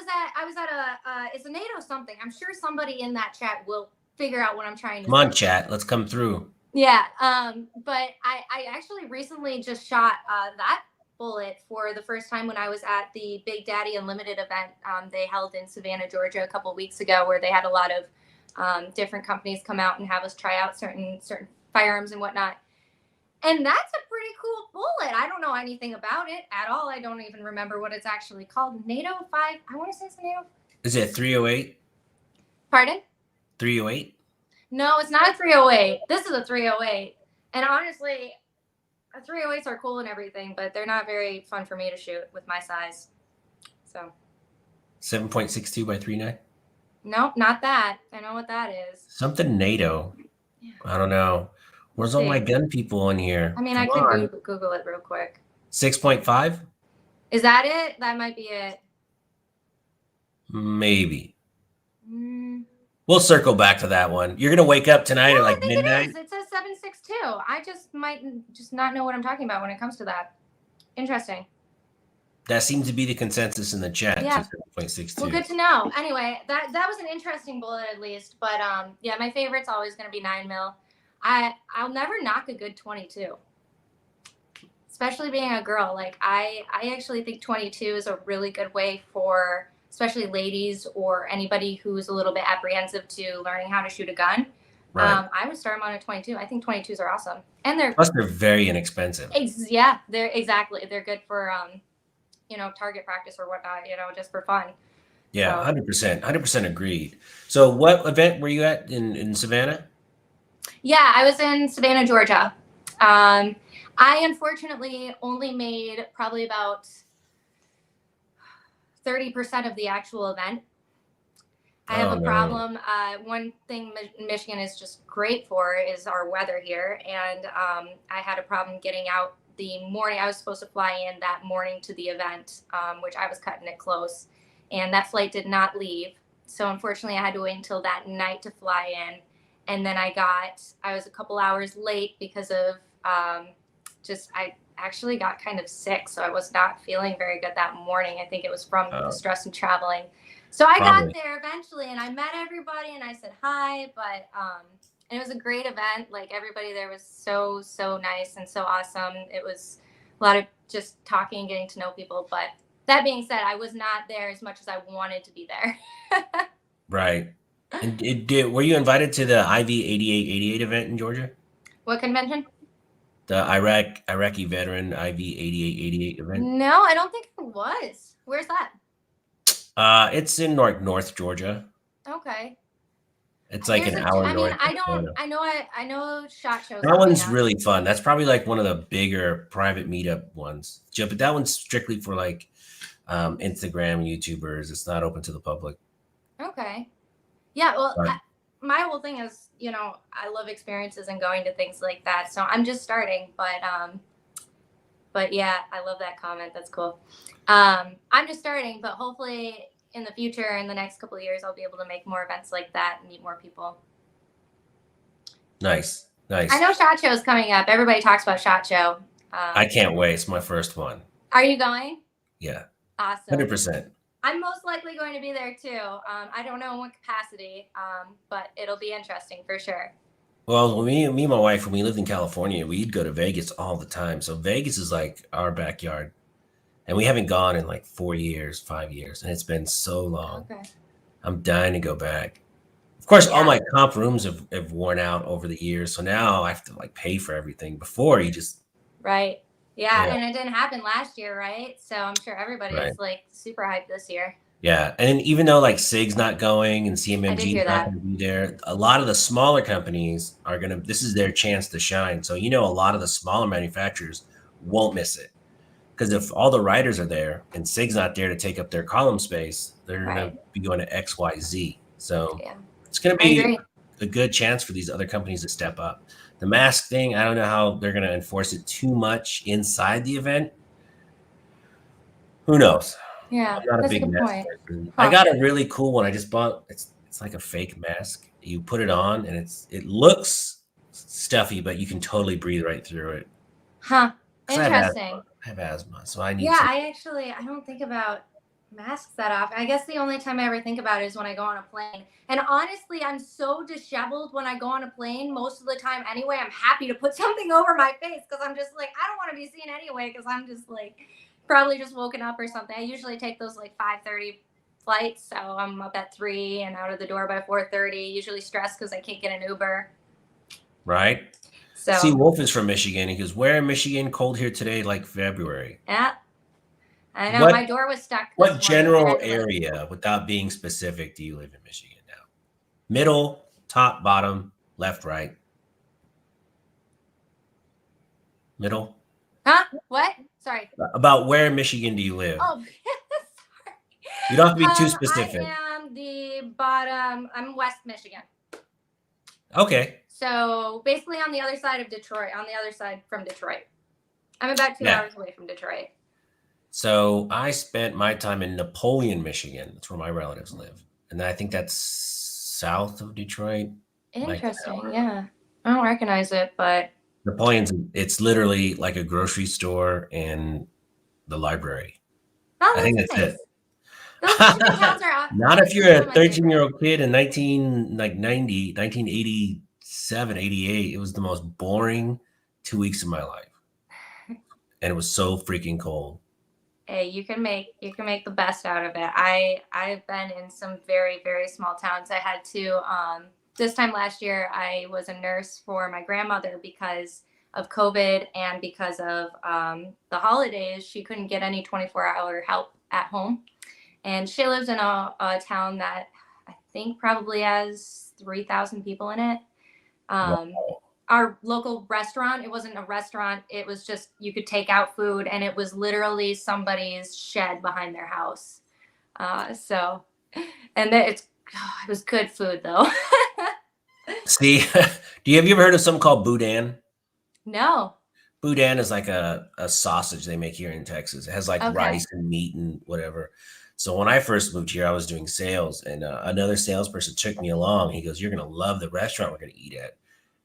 was at a it's a NATO something. I'm sure somebody in that chat will figure out what I'm trying to say. Come on, chat. Let's come through. Yeah. But I actually recently just shot that bullet for the first time when I was at the Big Daddy Unlimited event they held in Savannah, Georgia a couple weeks ago, where they had a lot of different companies come out and have us try out certain firearms and whatnot. And that's a pretty cool bullet. I don't know anything about it at all. I don't even remember what it's actually called. NATO 5. I want to say it's NATO. Is it 308? Pardon? 308? No, it's not a 308. This is a 308. And honestly, 308s are cool and everything, but they're not very fun for me to shoot with my size. So 7.62 by 39? nope, not that. I know what that is. Something NATO. Yeah. I don't know. Where's all my gun people in here? I mean, Come I could on. Google it real quick. 6.5? Is that it? That might be it. Maybe. We'll circle back to that one. You're gonna wake up tonight at like midnight. It says 7.62. I just might just not know what I'm talking about when it comes to that. Interesting. That seems to be the consensus in the chat. Yeah. 7.62. Well, good to know. Anyway, that was an interesting bullet at least. But yeah, my favorite's always gonna be 9mm. I'll never knock a good 22. Especially being a girl. Like I actually think 22 is a really good way for especially ladies or anybody who's a little bit apprehensive to learning how to shoot a gun. Right. I would start them on a 22. I think 22s are awesome. And they're very inexpensive. Yeah, they're good for target practice or whatnot, just for fun. Yeah, 100% agreed. So what event were you at in Savannah? Yeah, I was in Savannah, Georgia. I unfortunately only made probably about 30% of the actual event. I have a problem. One thing Michigan is just great for is our weather here. And I had a problem getting out the morning. I was supposed to fly in that morning to the event, which I was cutting it close. And that flight did not leave. So unfortunately, I had to wait until that night to fly in. And then I was a couple hours late because of I actually got kind of sick. So I was not feeling very good that morning. I think it was from the stress of traveling. So I got there eventually and I met everybody and I said hi, but and it was a great event. Like everybody there was so nice and so awesome. It was a lot of just talking and getting to know people. But that being said, I was not there as much as I wanted to be there. Right. And were you invited to the IV 8888 event in Georgia? What convention? The Iraqi veteran IV 8888 event? No, I don't think it was. Where's that? It's in North Georgia. Okay. It's like an hour north. I know SHOT Show. That one's really fun. That's probably like one of the bigger private meetup ones. But that one's strictly for like Instagram YouTubers. It's not open to the public. Okay. Yeah, well, my whole thing is, I love experiences and going to things like that. So I'm just starting, but yeah, I love that comment. That's cool. I'm just starting, but hopefully in the future, in the next couple of years, I'll be able to make more events like that and meet more people. Nice. I know SHOT Show is coming up. Everybody talks about SHOT Show. I can't wait. It's my first one. Are you going? Yeah. Awesome. 100%. I'm most likely going to be there too. I don't know in what capacity, but it'll be interesting for sure. Well, me and my wife, when we lived in California, we'd go to Vegas all the time. So Vegas is like our backyard. And we haven't gone in like 4 years, 5 years. And it's been so long. Okay. I'm dying to go back. Of course, all my comp rooms have worn out over the years. So now I have to like pay for everything. Before you just... Right. Yeah, and it didn't happen last year, right? So I'm sure everybody is like super hyped this year. Yeah, and even though like SIG's not going and CMMG is not going to be there, a lot of the smaller companies are going to, this is their chance to shine. So, a lot of the smaller manufacturers won't miss it. Because if all the writers are there and SIG's not there to take up their column space, they're going to be going to XYZ. So it's going to be a good chance for these other companies to step up. The mask thing, I don't know how they're going to enforce it too much inside the event. Who knows? Yeah, I'm not a big mask person. I got a really cool one. I just bought. It's like a fake mask. You put it on, and it looks stuffy, but you can totally breathe right through it. Huh? Interesting. I have asthma, so I need. Yeah, I don't think about masks that often. I guess the only time I ever think about it is when I go on a plane. And honestly, I'm so disheveled when I go on a plane most of the time anyway. I'm happy to put something over my face because I'm just like, I don't want to be seen anyway because I'm just like probably just woken up or something. I usually take those like 5:30 flights. So I'm up at 3 and out of the door by 4:30, usually stressed because I can't get an Uber. Right. So See, Wolf is from Michigan. He goes, "Where in Michigan? Cold here today, like February." yeah, I know What my door was stuck this what morning. I general had to, like, area, without being specific, do you live in Michigan now? Middle, top, bottom, left, right, middle. huh? What? Sorry. About where in Michigan do you live? Oh, sorry. You don't have to be too I specific. am the bottom. I'm West Michigan. Okay. So basically on the other side of Detroit, on the other side from Detroit. I'm about 2 Yeah. hours away from Detroit. So I spent my time in Napoleon, Michigan. That's where my relatives live. And I think that's south of Detroit. Like an Interesting. hour. Yeah. I don't recognize it, but Napoleon's, it's literally like a grocery store and the library. oh, I think that's that's nice. it. Those Michigan towns are Not if you're some of a my favorite. 13-year-old kid in 1987, 88. It was the most boring 2 weeks of my life. And it was so freaking cold. Hey, you can make the best out of it. I've been in some very, very small towns. I had to this time last year I was a nurse for my grandmother because of COVID and because of the holidays. She couldn't get any 24-hour help at home. And she lives in a town that I think probably has 3,000 people in it. Our local restaurant, it wasn't a restaurant. It was just, you could take out food and it was literally somebody's shed behind their house. And it was good food though. See, have you ever heard of something called boudin? No. Boudin is like a sausage they make here in Texas. It has like Okay. rice and meat and whatever. So when I first moved here, I was doing sales, and another salesperson took me along. He goes, "You're going to love the restaurant we're going to eat at."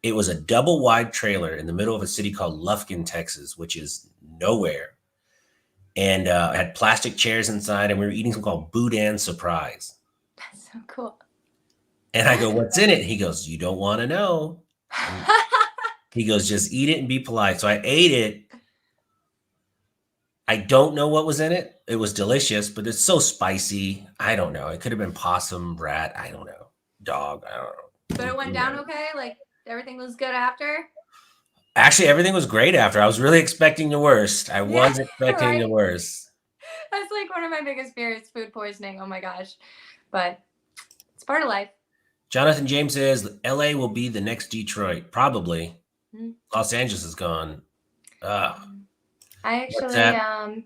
It was a double wide trailer in the middle of a city called Lufkin, Texas, which is nowhere. And it had plastic chairs inside, and we were eating something called boudin surprise. That's so cool. And I go, "What's in it?" He goes, "You don't want to know." He goes, "Just eat it and be polite." So I ate it. I don't know what was in it. It was delicious, but it's so spicy. I don't know. It could have been possum, rat. I don't know. Dog. I don't know. But it went down okay? Like everything was good after? Actually, everything was great after. I was really expecting the worst. I was expecting the right? worst. That's like one of my biggest fears, food poisoning. Oh my gosh. But it's part of life. Jonathan James says LA will be the next Detroit. Probably. Mm-hmm. Los Angeles is gone. I actually,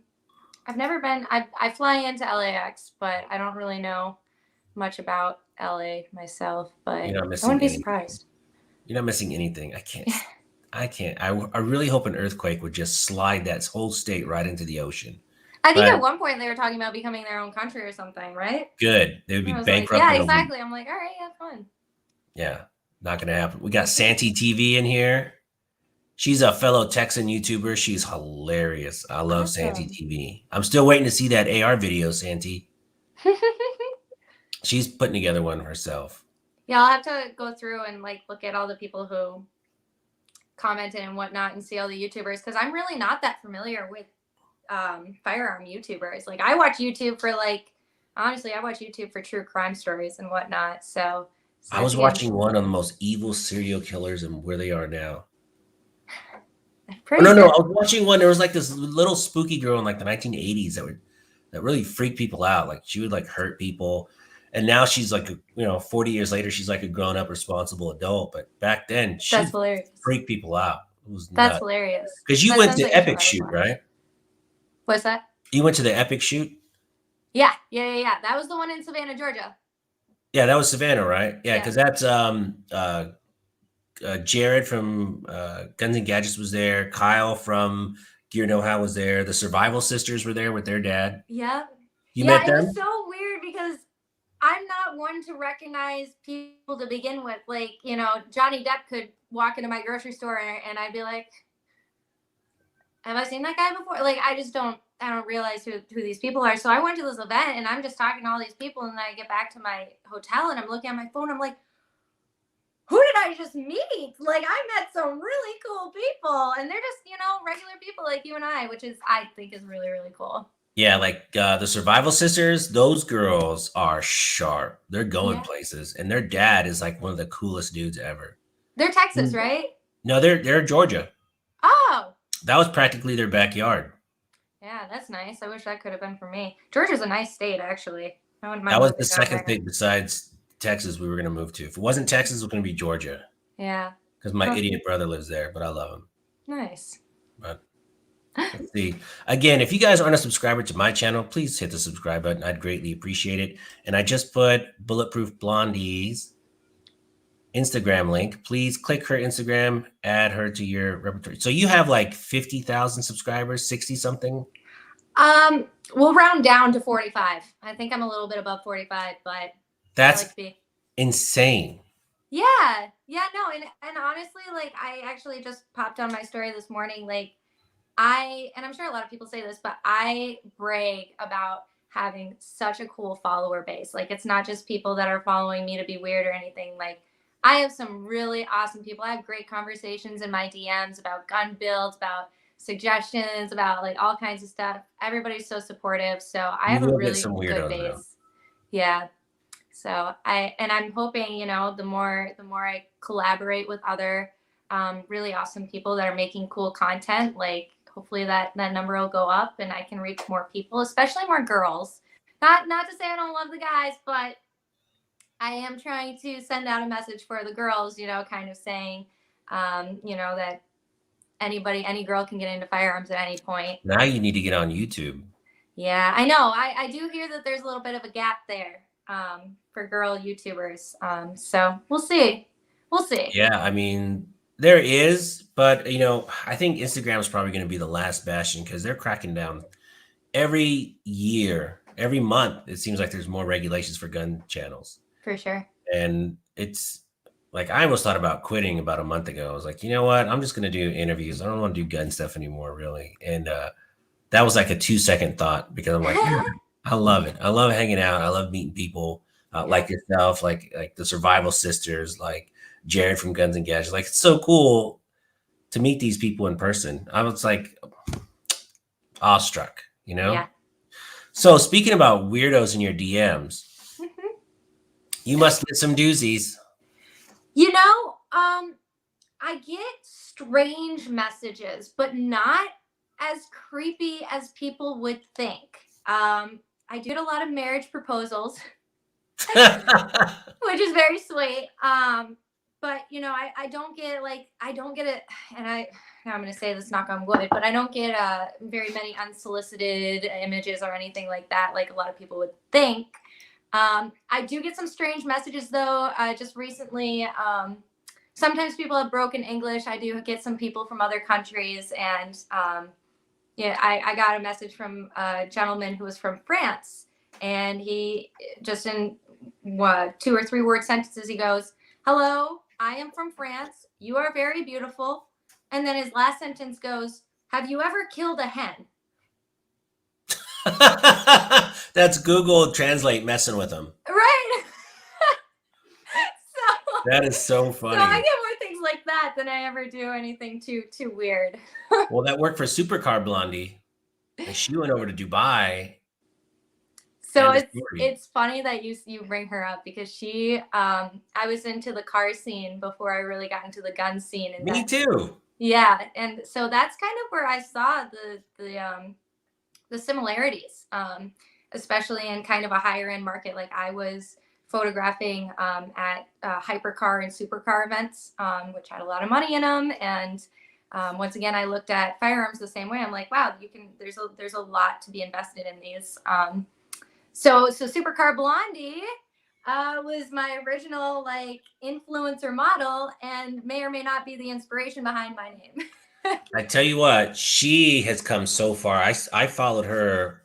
I've never been, I fly into LAX, but I don't really know much about LA myself, but I wouldn't be surprised. You're not missing anything. I can't. I really hope an earthquake would just slide that whole state right into the ocean. I think at one point they were talking about becoming their own country or something, right? Good. They would be bankrupt. Like, yeah, exactly. I'm like, all right, yeah, fun. Yeah, not going to happen. We got Santee TV in here. She's a fellow Texan YouTuber. She's hilarious. I love Santee TV. I'm still waiting to see that AR video, Santee. She's putting together one herself. Yeah, I'll have to go through and like look at all the people who commented and whatnot and see all the YouTubers, because I'm really not that familiar with firearm YouTubers. Like I watch YouTube for honestly, I watch YouTube for true crime stories and whatnot. So I was watching one of the most evil serial killers and where they are now. No, I was watching one. There was like this little spooky girl in like the 1980s that really freaked people out. Like she would like hurt people, and now she's like 40 years later, she's like a grown up, responsible adult. But back then, she freaked people out. It was That's hilarious. Because you went to Epic Shoot, right? What's that? You went to the Epic Shoot? Yeah. That was the one in Savannah, Georgia. Yeah, that was Savannah, right? Yeah, because that's Jared from Guns and Gadgets was there. Kyle from Gear Know How was there. The Survival Sisters were there with their dad. Yeah. You met them? It was so weird because I'm not one to recognize people to begin with. Like, Johnny Depp could walk into my grocery store and I'd be like, have I seen that guy before? Like, I don't realize who these people are. So I went to this event and I'm just talking to all these people, and then I get back to my hotel and I'm looking at my phone. I'm like, who did I just meet? Like, I met some really cool people, and they're just, regular people like you and I think is really, really cool. Yeah, like the Survival Sisters, those girls are sharp. They're going places, and their dad is like one of the coolest dudes ever. They're Texas, right? No, they're Georgia. Oh, That was practically their backyard. yeah, that's nice. I wish that could have been for me. Georgia's a nice state, actually. I wouldn't That mind was the moving down second there. state besides Texas we were going to move to. If it wasn't Texas, it was going to be Georgia. Yeah. Because my idiot brother lives there, but I love him. Nice. But let's see. Again, if you guys aren't a subscriber to my channel, please hit the subscribe button. I'd greatly appreciate it. And I just put Bulletproof Blondie's Instagram link. Please click her Instagram, add her to your repertoire. So you have like 50,000 subscribers, 60 something? We'll round down to 45. I think I'm a little bit above 45, but that's like to be insane. Yeah, no, and honestly, like I actually just popped on my story this morning. Like and I'm sure a lot of people say this, but I brag about having such a cool follower base. Like it's not just people that are following me to be weird or anything. Like I have some really awesome people. I have great conversations in my DMs about gun builds, about suggestions, about like all kinds of stuff. Everybody's so supportive. So I have a really good base. Though. Yeah. So I'm hoping, the more I collaborate with other really awesome people that are making cool content, like hopefully that number will go up and I can reach more people, especially more girls. Not to say I don't love the guys, but I am trying to send out a message for the girls, kind of saying, that any girl can get into firearms at any point. Now you need to get on YouTube. Yeah, I know. I do hear that there's a little bit of a gap there. For girl YouTubers. So we'll see. Yeah, I mean, there is, but I think Instagram is probably going to be the last bastion because they're cracking down every year, every month. It seems like there's more regulations for gun channels. For sure. And it's like, I almost thought about quitting about a month ago. I was like, you know what? I'm just going to do interviews. I don't want to do gun stuff anymore, really. And that was like a 2-second thought because I'm like, yeah, I love it. I love hanging out. I love meeting people like yourself, like the Survival Sisters, like Jared from Guns and Gadgets. Like, it's so cool to meet these people in person. I was like awestruck, Yeah. So speaking about weirdos in your DMs, you must get some doozies. I get strange messages, but not as creepy as people would think. I do get a lot of marriage proposals, which is very sweet. But I don't get it. And I'm going to say this, knock on wood, but I don't get very many unsolicited images or anything like that, like a lot of people would think. I do get some strange messages though. Just recently, sometimes people have broken English. I do get some people from other countries, and I got a message from a gentleman who was from France, and he just in 2 or 3 word sentences, he goes, "Hello, I am from France. You are very beautiful." And then his last sentence goes, "Have you ever killed a hen?" That's Google Translate messing with them. Right. That is so funny. So I get more things like that than I ever do anything too weird. Well, that worked for Supercar Blondie. And she went over to Dubai. So it's funny that you bring her up because she I was into the car scene before I really got into the gun scene. And Me too. Yeah, and so that's kind of where I saw the similarities, especially in kind of a higher end market. Like I was photographing at hypercar and supercar events, which had a lot of money in them. And once again, I looked at firearms the same way. I'm like, wow, there's a lot to be invested in these. So Supercar Blondie was my original like influencer model, and may or may not be the inspiration behind my name. I tell you what, she has come so far. I followed her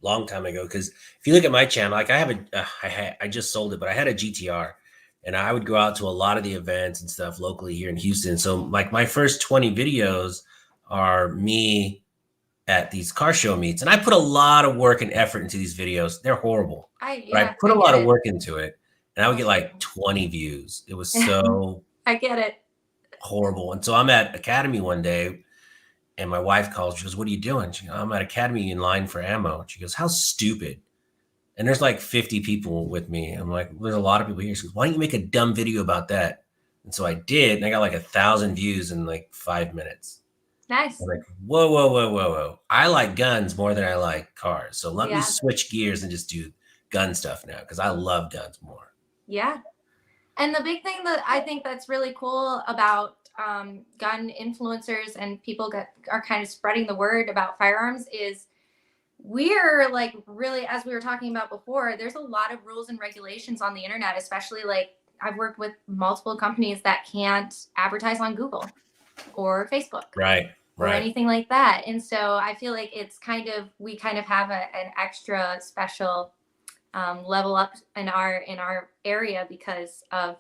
long time ago because if you look at my channel, like I have I just sold it, but I had a GTR, and I would go out to a lot of the events and stuff locally here in Houston. So like my first 20 videos are me at these car show meets, and I put a lot of work and effort into these videos. They're horrible. I put a lot of work into it, and I would get like 20 views. It was so I get it. Horrible. And so I'm at Academy one day, and my wife calls. She goes, "What are you doing?" She goes, "I'm at Academy in line for ammo." She goes, "How stupid." And there's like 50 people with me. I'm like, "There's a lot of people here." She goes, "Why don't you make a dumb video about that?" And so I did, and I got like 1,000 views in like 5 minutes. Nice. I'm like, whoa, whoa, whoa, whoa, whoa. I like guns more than I like cars. So let me Yeah. switch gears and just do gun stuff now because I love guns more. Yeah. And the big thing that I think that's really cool about gun influencers and people that are kind of spreading the word about firearms is we're like really, as we were talking about before, there's a lot of rules and regulations on the internet, especially like I've worked with multiple companies that can't advertise on Google or Facebook. Right. Or anything like that. And so I feel like it's kind of, we kind of have an extra special level up in our area because of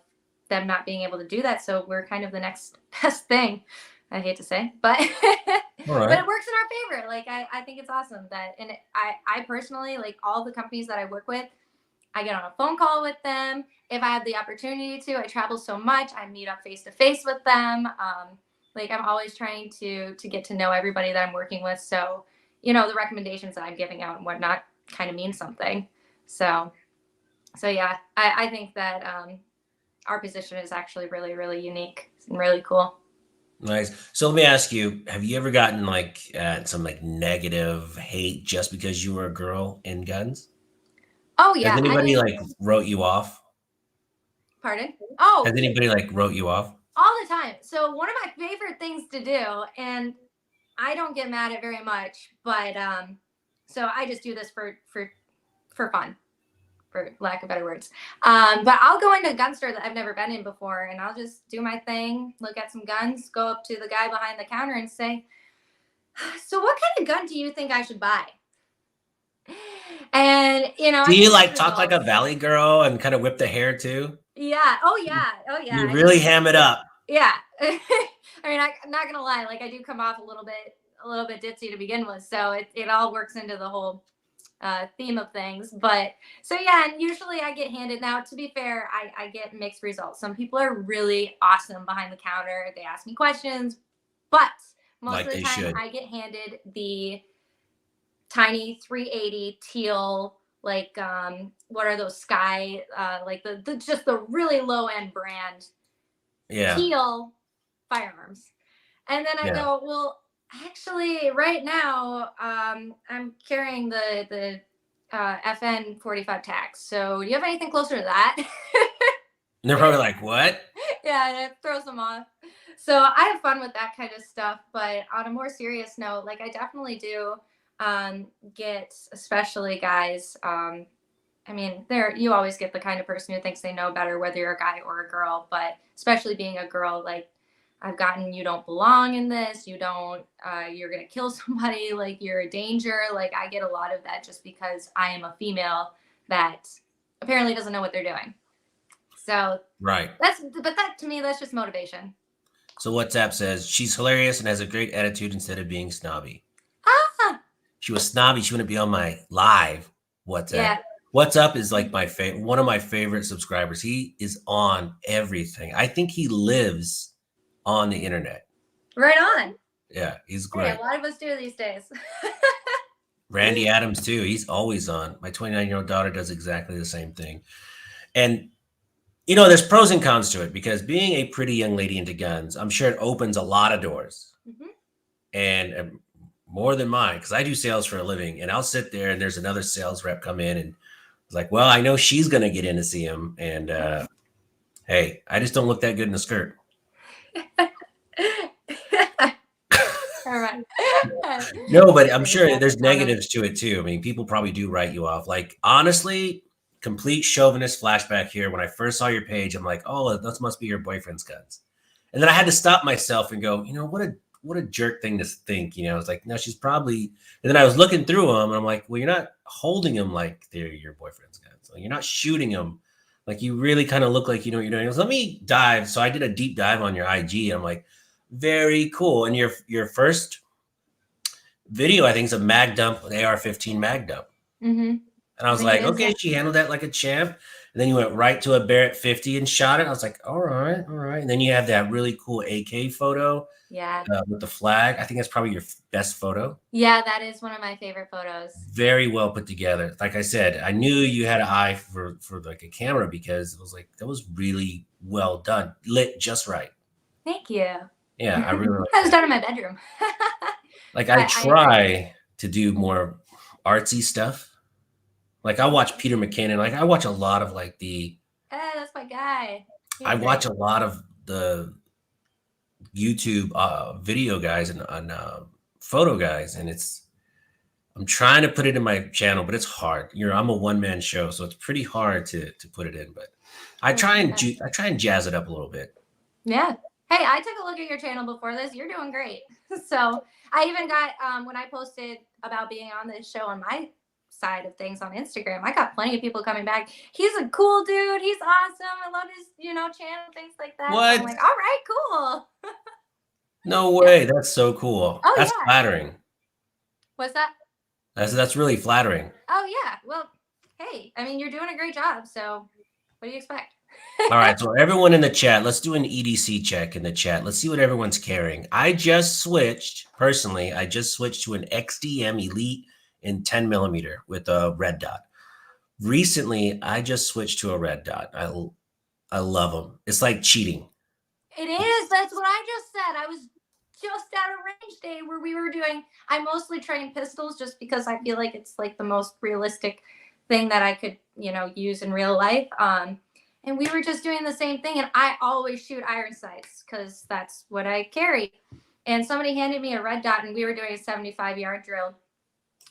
them not being able to do that. So we're kind of the next best thing, I hate to say, but but it works in our favor. Like I think it's awesome that, and I personally, like all the companies that I work with, I get on a phone call with them. If I have the opportunity to, I travel so much, I meet up face to face with them. Like I'm always trying to get to know everybody that I'm working with. So, you know, the recommendations that I'm giving out and whatnot kind of mean something. So yeah, I think that our position is actually really, really unique and really cool. Nice. So let me ask you, have you ever gotten like some like negative hate just because you were a girl in guns? Oh yeah. Has anybody like wrote you off? Pardon? Oh. Has anybody like wrote you off? All the time. So one of my favorite things to do, and I don't get mad at very much, but so I just do this for fun, for lack of better words. But I'll go into a gun store that I've never been in before, and I'll just do my thing, look at some guns, go up to the guy behind the counter and say, "So what kind of gun do you think I should buy?" And you know, do you like talk like a valley girl and kind of whip the hair too? Yeah. Oh yeah. Oh yeah. You really ham it up. Yeah. I mean, I'm not gonna lie. Like I do come off a little bit ditzy to begin with, so it all works into the whole theme of things. But so yeah, and usually I get handed. Now, to be fair, I get mixed results. Some people are really awesome behind the counter. They ask me questions, but most of the time I get handed the tiny 380 teal. Like what are those Sky like the just the really low end brand teal firearms. And then I go, well, actually right now I'm carrying the FN 45 tax. So do you have anything closer to that? And they're probably like, what? Yeah, and it throws them off. So I have fun with that kind of stuff. But on a more serious note, like I definitely do get, especially guys, I mean, you always get the kind of person who thinks they know better, whether you're a guy or a girl, but especially being a girl, like I've gotten, you don't belong in this, you don't, you're going to kill somebody, like you're a danger. Like I get a lot of that just because I am a female that apparently doesn't know what they're doing. So right. But that to me, that's just motivation. So WhatsApp says she's hilarious and has a great attitude instead of being snobby. She was snobby. She wouldn't be on my live WhatsApp. Yeah. What's Up is like my favorite, one of my favorite subscribers. He is on everything. I think he lives on the internet. Right on. Yeah, he's great. Yeah, a lot of us do these days. Randy Adams too. He's always on. My 29-year-old daughter does exactly the same thing. And you know, there's pros and cons to it because being a pretty young lady into guns, I'm sure it opens a lot of doors. Mm-hmm. And more than mine, because I do sales for a living, and I'll sit there and there's another sales rep come in and it's like, well, I know she's going to get in to see him. And hey, I just don't look that good in a skirt. All right. No, but I'm sure there's negatives to it too. I mean, people probably do write you off. Like, honestly, complete chauvinist flashback here. When I first saw your page, I'm like, oh, those must be your boyfriend's guns. And then I had to stop myself and go, you know, what a jerk thing to think, you know. It's like, no, she's probably, and then I was looking through them and I'm like, well, you're not holding them like they're your boyfriend's guns. Like, you're not shooting them. Like, you really kind of look like you know what you're doing. So let me dive. So I did a deep dive on your IG. I'm like, very cool. And your first video, I think, is a mag dump, an AR-15 mag dump. Mm-hmm. And I was think it like, is. okay, she handled that like a champ. And then you went right to a Barrett 50 and shot it. I was like, all right, all right. And then you have that really cool AK photo Yeah. with the flag. I think that's probably your best photo. Yeah, that is one of my favorite photos. Very well put together. Like I said, I knew you had an eye for like a camera because it was like that was really well done, lit just right. Thank you. Yeah, I really I was done in my bedroom. like. But I try to do more artsy stuff. Like I watch Peter McKinnon. Like I watch a lot of like the. That's my guy. I He's watch great. a lot of the YouTube video guys and photo guys, and I'm trying to put it in my channel, but it's hard. I'm a one-man show, so it's pretty hard to put it in. But I try and jazz it up a little bit. Yeah. Hey, I took a look at your channel before this. You're doing great. So I even got when I posted about being on this show on my side of things on Instagram, I got plenty of people coming back. He's a cool dude. He's awesome. I love his, channel, things like that. What? So I'm like, all right, cool. No way. That's so cool. Oh, That's yeah. flattering. What's that? That's really flattering. Oh yeah. Well, hey, I mean, you're doing a great job. So what do you expect? All right. So everyone in the chat, let's do an EDC check in the chat. Let's see what everyone's carrying. I just switched to an XDM Elite in 10 millimeter with a red dot. Recently, I just switched to a red dot. I love them. It's like cheating. It is. That's what I just said. I was just at a range day where we were doing, I mostly train pistols just because I feel like it's like the most realistic thing that I could, use in real life. And we were just doing the same thing. And I always shoot iron sights because that's what I carry. And somebody handed me a red dot and we were doing a 75-yard drill.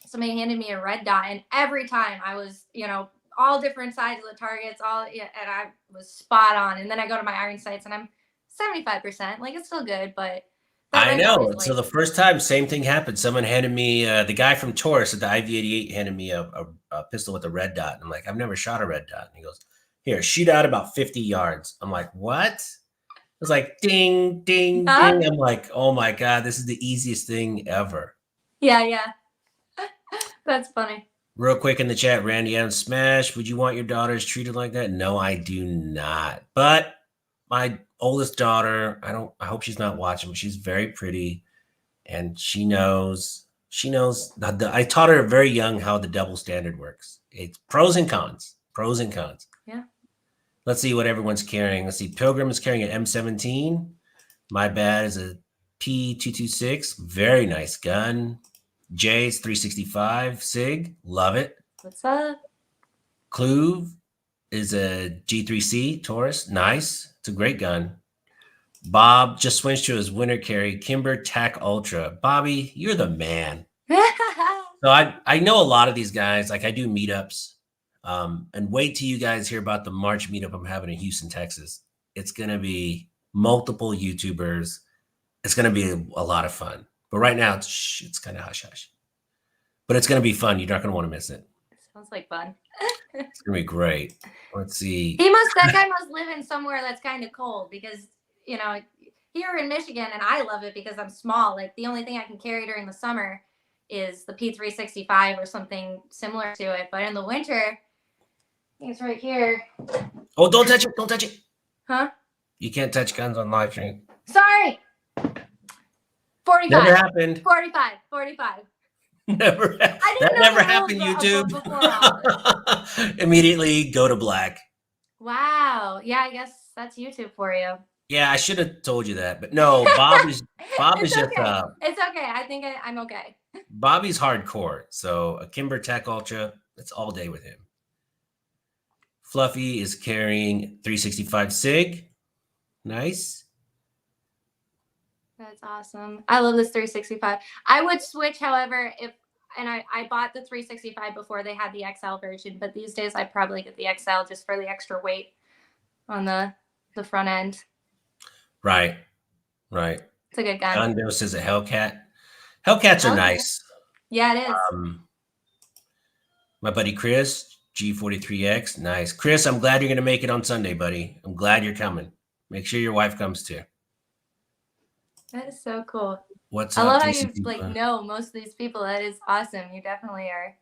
Somebody handed me a red dot, and every time I was, all different sides of the targets, and I was spot on. And then I go to my iron sights and I'm 75%. Like, it's still good, but I know. So the first time, same thing happened. Someone handed me the guy from Taurus at the IV-88 handed me a pistol with a red dot. And I'm like, I've never shot a red dot. And he goes, here, shoot out about 50 yards. I'm like, what? It was like ding, ding, ding. I'm like, oh my God, this is the easiest thing ever. Yeah. That's funny. Real quick in the chat, Randy Adams Smash, would you want your daughters treated like that? No, I do not. But my oldest daughter, I hope she's not watching, but she's very pretty. And she knows, I taught her very young how the double standard works. It's pros and cons. Yeah. Let's see what everyone's carrying. Let's see. Pilgrim is carrying an M17. My bad is a P226. Very nice gun. Jay's 365 SIG. Love it. What's up? Clove is a G3C Taurus. Nice. It's a great gun. Bob just switched to his winter carry, Kimber Tac Ultra. Bobby, you're the man. So I know a lot of these guys. Like I do meetups. And wait till you guys hear about the March meetup I'm having in Houston, Texas. It's going to be multiple YouTubers. It's going to be a lot of fun. But right now, it's kind of hush-hush. But it's going to be fun. You're not going to want to miss it. Sounds like fun. It's going to be great. Let's see. That guy must live in somewhere that's kind of cold because, here in Michigan, and I love it because I'm small. Like the only thing I can carry during the summer is the P365 or something similar to it. But in the winter, I think it's right here. Oh, don't touch it. Don't touch it. Huh? You can't touch guns on live stream. Sorry. 45. Never happened. 45. Never. That never happened, YouTube. Immediately go to black. Wow. Yeah, I guess that's YouTube for you. Yeah, I should have told you that, but no. Bob is just. Okay. It's okay. I think I'm okay. Bobby's hardcore, so a Kimber Tac Ultra. It's all day with him. Fluffy is carrying 365 SIG. Nice. That's awesome. I love this 365. I would switch, however, I bought the 365 before they had the XL version, but these days I'd probably get the XL just for the extra weight on the front end. Right. It's a good gun. Gondo says a Hellcat. Hellcats are nice. Yeah, it is. My buddy Chris, G43X. Nice. Chris, I'm glad you're going to make it on Sunday, buddy. I'm glad you're coming. Make sure your wife comes too. That is so cool. What's I up? love how you know most of these people. That is awesome. You definitely are.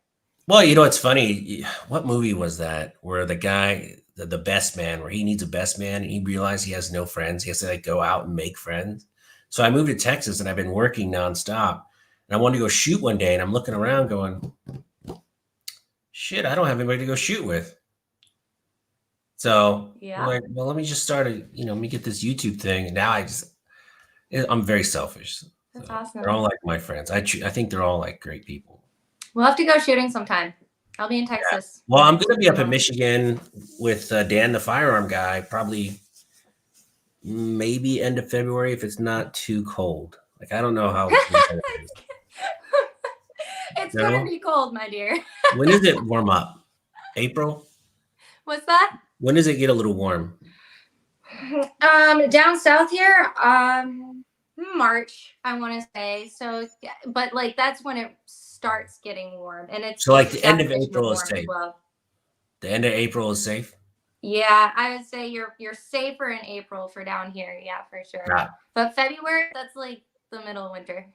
Well, you know, it's funny. What movie was that where the guy, the best man, where he needs a best man and he realized he has no friends. He has to like go out and make friends. So I moved to Texas and I've been working nonstop. And I wanted to go shoot one day and I'm looking around going, shit, I don't have anybody to go shoot with. So I'm Yeah, like, well, let me just start let me get this YouTube thing. And now I'm very selfish. that's So they're all awesome. like my friends. I think they're all like great people. We'll have to go shooting sometime. I'll be in Yeah. Texas Well, I'm next going to week be as up in well. Michigan with Dan, the firearm guy, probably maybe end of February if it's not too cold. Like, I don't know how bad it is. It's You gonna know? be cold, my dear. When does it warm up? April? What's that? When does it get a little warm? Down south here, March, I want to say. So, yeah, but like that's when it starts getting warm, and So, it's like, the end of sufficiently April is warm as safe. well. The end of April is safe? Yeah, I would say you're safer in April for down here. Yeah, for sure. Yeah. But February, that's like the middle of winter.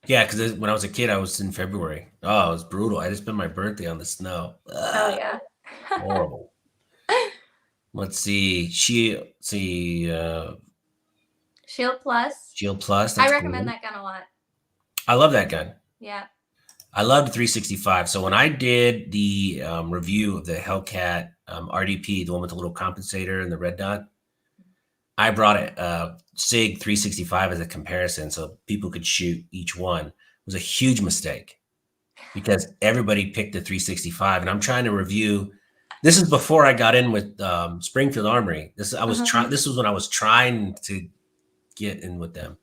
Yeah, because when I was a kid, I was in February. Oh, it was brutal. I just spent my birthday on the snow. Oh Ugh, yeah. horrible. Let's see. Shield Plus. Shield Plus. I That's recommend cool. that gun a lot. I love that gun. Yeah. I love the 365. So when I did the review of the Hellcat RDP, the one with the little compensator and the red dot, I brought a SIG 365 as a comparison so people could shoot each one. It was a huge mistake because everybody picked the 365. And I'm trying to review. This is before I got in with Springfield Armory. This was when I was trying to get in with them.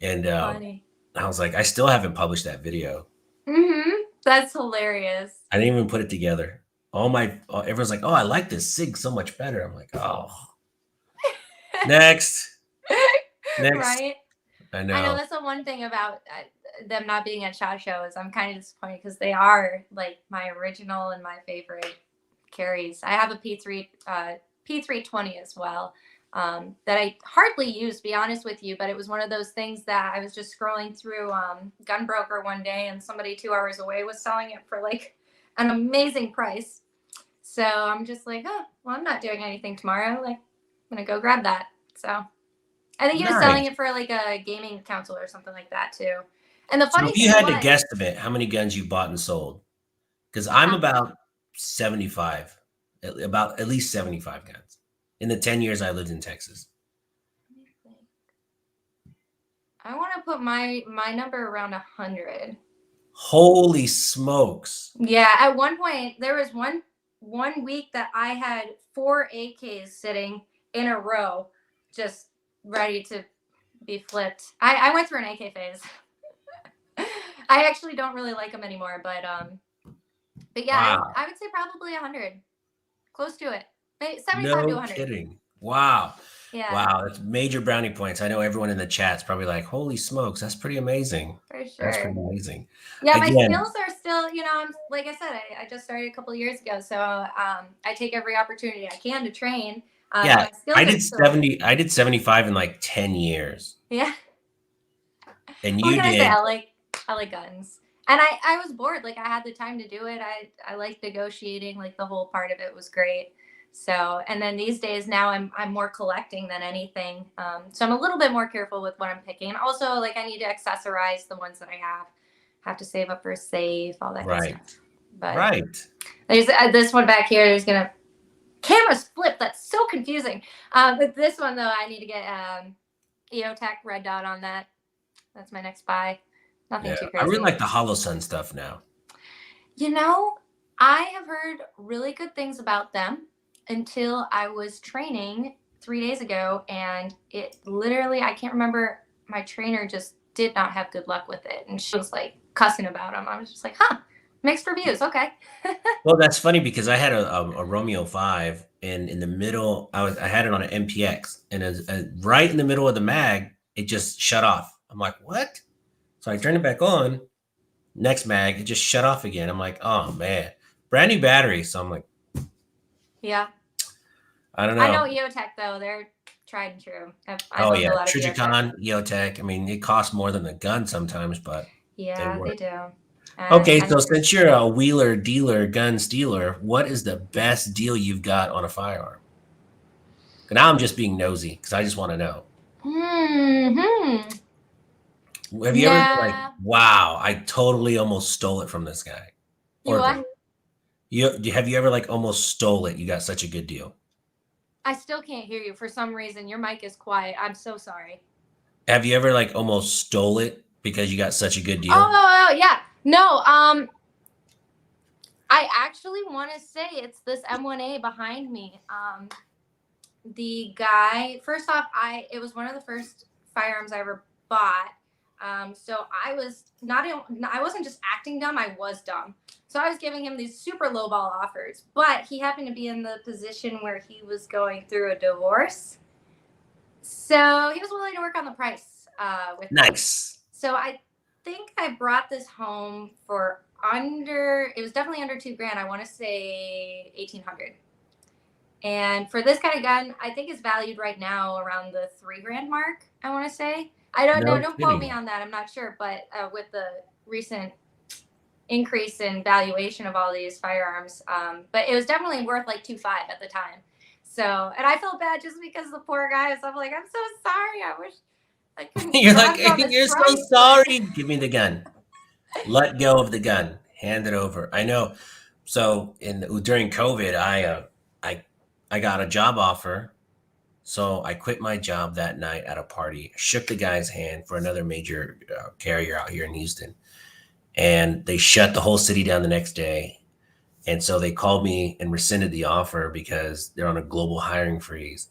And Funny. I was like, I still haven't published that video. That's hilarious. I didn't even put it together. Everyone's like, oh, I like this SIG so much better. I'm like, oh, next. Right? I I know know. that's the one thing about them not being at SHOT Shows. I'm kind of disappointed because they are like my original and my favorite carries. I have a P320 as well that I hardly use, to be honest with you. But it was one of those things that I was just scrolling through Gunbroker one day, and somebody 2 hours away was selling it for like an amazing price. So I'm just like, oh, well, I'm not doing anything tomorrow. Like, I'm gonna go grab that. So I think he was selling Nice. it for like a gaming console or something like that too. And the So funny if you thing had to was, guesstimate how many guns you bought and sold, because I'm about 75, about at least 75 guns in the 10 years I lived in Texas. I want to put my number around 100. Holy smokes. Yeah, at one point there was one week that I had 4 AKs sitting in a row, just ready to be flipped. I went through an AK phase. I actually don't really like them anymore, but yeah, Wow. I would say probably 100, close to it, 75 to No 100. kidding. Wow. Yeah. Wow. That's major brownie points. I know everyone in the chat's probably like, holy smokes, that's pretty amazing. For That's sure. pretty amazing. Yeah, my Again, skills are still, I'm like I said, I just started a couple of years ago, so I take every opportunity I can to train. yeah, My skills I are did still, 70, I did 75 in like 10 years. yeah. And What you can I say? did. I like guns, and I was bored. Like I had the time to do it. I liked negotiating. Like the whole part of it was great. So, and then these days now I'm more collecting than anything. So I'm a little bit more careful with what I'm picking. And also, like I need to accessorize the ones that I have to save up for a safe, all that Right. good stuff. But Right. there's this one back here. There's gonna camera's flipped. That's so confusing. But this one though, I need to get EOTech red dot on that. That's my next buy. Nothing Yeah. too I crazy. really like the Hollow Sun stuff now. I have heard really good things about them until I was training 3 days ago, and it literally, I can't remember, my trainer just did not have good luck with it, and she was like cussing about them. I was just like, huh, mixed reviews, okay. Well, that's funny because I had a Romeo 5, and in the middle, I had it on an MPX, and right in the middle of the mag, it just shut off. I'm like, what? So I turned it back on. Next mag, it just shut off again. I'm like, oh man, brand new battery. So I'm like, Yeah. I don't know. I know EOTech though, they're tried and true. I Oh learned yeah, a lot of EOTech. Trijicon, EOTech. I mean, it costs more than a gun sometimes, but Yeah, work. they do. Okay, And so since you're a wheeler dealer gun stealer, what is the best deal you've got on a firearm? And now I'm just being nosy because I just want to know. Have you ever been like, nah, wow, I totally almost stole it from this guy you or what? girl? Have you ever like almost stole it? You got such a good deal. I still can't hear you for some reason. Your mic is quiet. I'm so sorry. Have you ever like almost stole it because you got such a good deal? Oh yeah. No, I actually want to say it's this M1A behind me. The guy, first off, it was one of the first firearms I ever bought. So I was not, I wasn't just acting dumb, I was dumb. So I was giving him these super lowball offers, but he happened to be in the position where he was going through a divorce. So he was willing to work on the price with me. Nice. So I think I brought this home for it was definitely under $2,000. I want to say 1,800. And for this kind of gun, I think it's valued right now around the $3,000 mark. I want to say. I don't know. No Don't quote me kidding. on that. I'm not sure. But with the recent increase in valuation of all these firearms, but it was definitely worth like 2,500 at the time. So, and I felt bad just because the poor guy. So I'm like, I'm so sorry. I wish I couldn't. You're like, drive on the you're so trike, sorry. Give me the gun. Let go of the gun. Hand it over. I know. So during COVID, I got a job offer. So I quit my job that night at a party, shook the guy's hand for another major carrier out here in Houston. And they shut the whole city down the next day. And so they called me and rescinded the offer because they're on a global hiring freeze.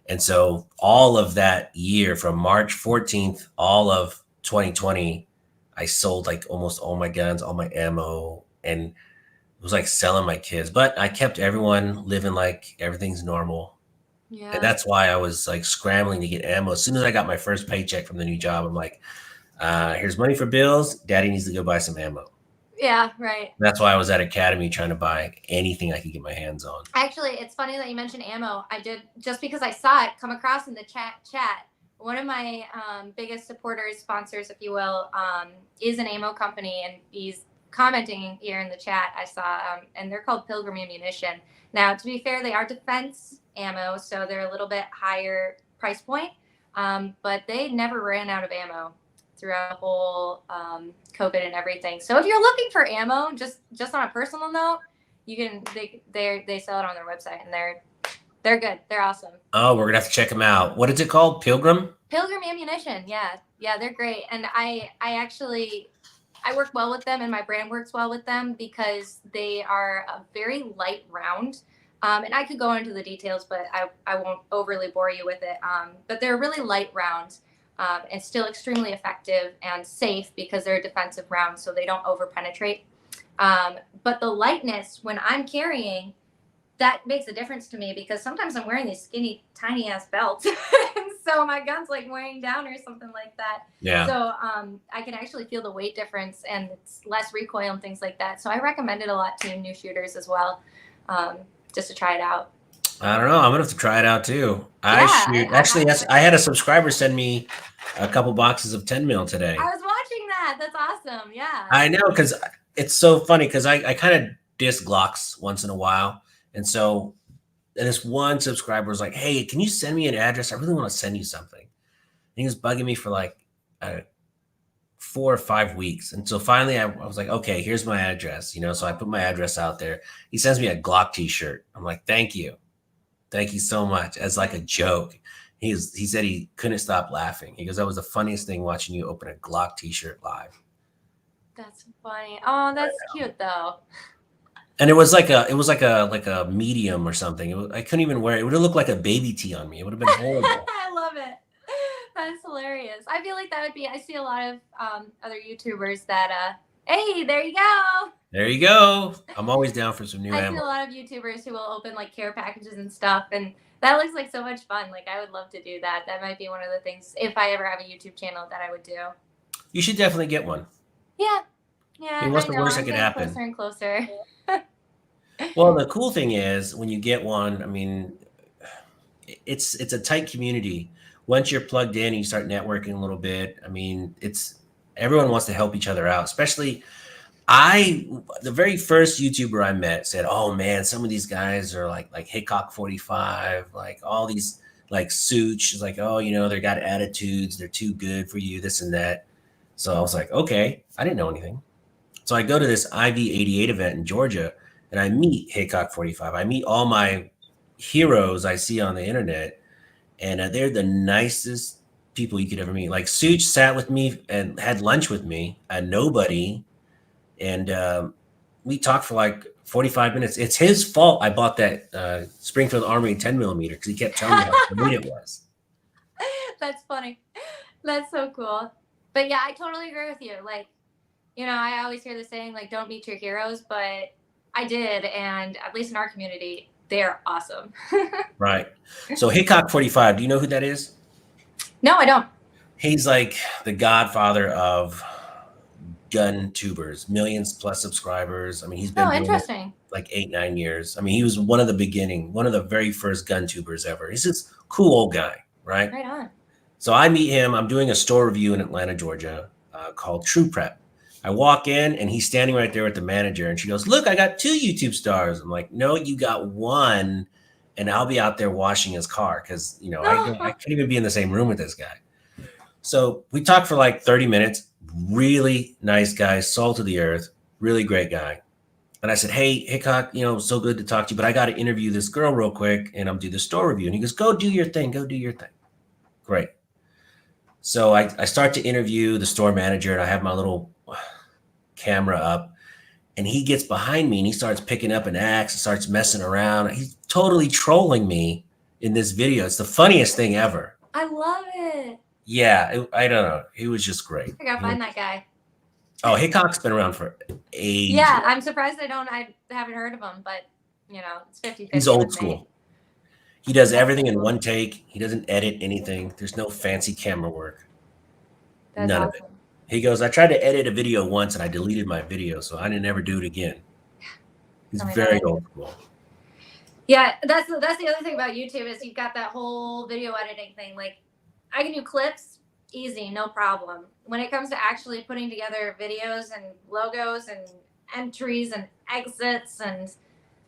And so all of that year from March 14th, all of 2020, I sold like almost all my guns, all my ammo, and it was like selling my kids. But I kept everyone living like everything's normal. Yeah. And that's why I was like scrambling to get ammo. As soon as I got my first paycheck from the new job, I'm like, here's money for bills. Daddy needs to go buy some ammo. Yeah, right. That's why I was at Academy trying to buy anything I could get my hands on. Actually, it's funny that you mentioned ammo. I did, just because I saw it come across in the chat. One of my biggest supporters, sponsors, if you will, is an ammo company, and he's commenting here in the chat. I saw, and they're called Pilgrim Ammunition. Now, to be fair, they are defense ammo, so they're a little bit higher price point, but they never ran out of ammo throughout the whole COVID and everything. So if you're looking for ammo, just on a personal note, you can they sell it on their website, and they're good. They're awesome. Oh, we're gonna have to check them out. What is it called? Pilgrim Ammunition. Yeah, they're great. And I work well with them, and my brand works well with them because they are a very light round. And I could go into the details, but I won't overly bore you with it. But they're a really light round. And still extremely effective and safe because they're a defensive round, so they don't over penetrate. But the lightness, when I'm carrying, that makes a difference to me because sometimes I'm wearing these skinny, tiny ass belts, and so my gun's like weighing down or something like that. Yeah. So I can actually feel the weight difference, and it's less recoil and things like that. So I recommend it a lot to new shooters as well, just to try it out. I don't know. I'm gonna have to try it out too. Actually, I had a subscriber send me a couple boxes of 10 mil today. I was watching that. That's awesome. Yeah. I know, because it's so funny because I kind of diss Glocks once in a while. And so and this one subscriber was like, hey, can you send me an address? I really want to send you something. And he was bugging me for like 4 or 5 weeks. And so finally I was like, okay, here's my address. So I put my address out there. He sends me a Glock t-shirt. I'm like, thank you. Thank you so much. As like a joke. He said he couldn't stop laughing. He goes, that was the funniest thing watching you open a Glock t-shirt live. That's funny. Oh, that's cute though. And it was like a medium or something. I couldn't even wear it. It would have looked like a baby tee on me. It would have been horrible. I love it. That's hilarious. I feel like that would be. I see a lot of other YouTubers that. Hey, there you go. There you go. I'm always down for some new ammo. I see a lot of YouTubers who will open like care packages and stuff, and that looks like so much fun. Like I would love to do that. That might be one of the things, if I ever have a YouTube channel, that I would do. You should definitely get one. Yeah. I mean, what's the worst that could happen? Closer and closer. Well, the cool thing is when you get one, I mean, it's a tight community. Once you're plugged in and you start networking a little bit, I mean, everyone wants to help each other out, especially The very first YouTuber I met said, "Oh man, some of these guys are like Hickok 45, like all these like Such." She's like, "Oh, they got attitudes. They're too good for you, this and that." So I was like, "Okay." I didn't know anything. So I go to this IV88 event in Georgia, and I meet Hickok 45. I meet all my heroes I see on the internet, and they're the nicest people you could ever meet. Like Such sat with me and had lunch with me, a nobody, and we talked for like 45 minutes. It's his fault I bought that Springfield Armory 10 millimeter because he kept telling me how great it was. That's funny. That's so cool. But yeah, I totally agree with you. Like, I always hear the saying, like, don't meet your heroes, but I did. And at least in our community, they're awesome. Right. So Hickok 45, do you know who that is? No, I don't. He's like the godfather of gun tubers, millions plus subscribers. I mean, he's been doing interesting. it like 8-9 years. I mean, he was one of the very first gun tubers ever. He's this cool old guy, right? Right on. So I meet him. I'm doing a store review in Atlanta, Georgia, called True Prep. I walk in and he's standing right there with the manager, and she goes, "Look, I got 2 YouTube stars." I'm like, "No, you got 1, and I'll be out there washing his car because I can't even be in the same room with this guy." So we talked for like 30 minutes. Really nice guy, salt of the earth, really great guy. And I said, "Hey, Hickok, so good to talk to you, but I got to interview this girl real quick, and I'm do the store review." And he goes, "Go do your thing. Go do your thing." Great. So I start to interview the store manager, and I have my little camera up, and he gets behind me and he starts picking up an axe and starts messing around. He's totally trolling me in this video. It's the funniest thing ever. I love it. Yeah, I don't know. He was just great. I gotta find that guy. Oh, Hickok's been around for ages. Yeah, I'm surprised I haven't heard of him, but it's 50-50. He's old school. He does everything in one take. He doesn't edit anything. There's no fancy camera work. That's None awesome. of it. He goes, "I tried to edit a video once and I deleted my video, so I didn't ever do it again." He's very old school. Yeah, that's the other thing about YouTube is you've got that whole video editing thing. Like, I can do clips, easy, no problem. When it comes to actually putting together videos and logos and entries and exits, and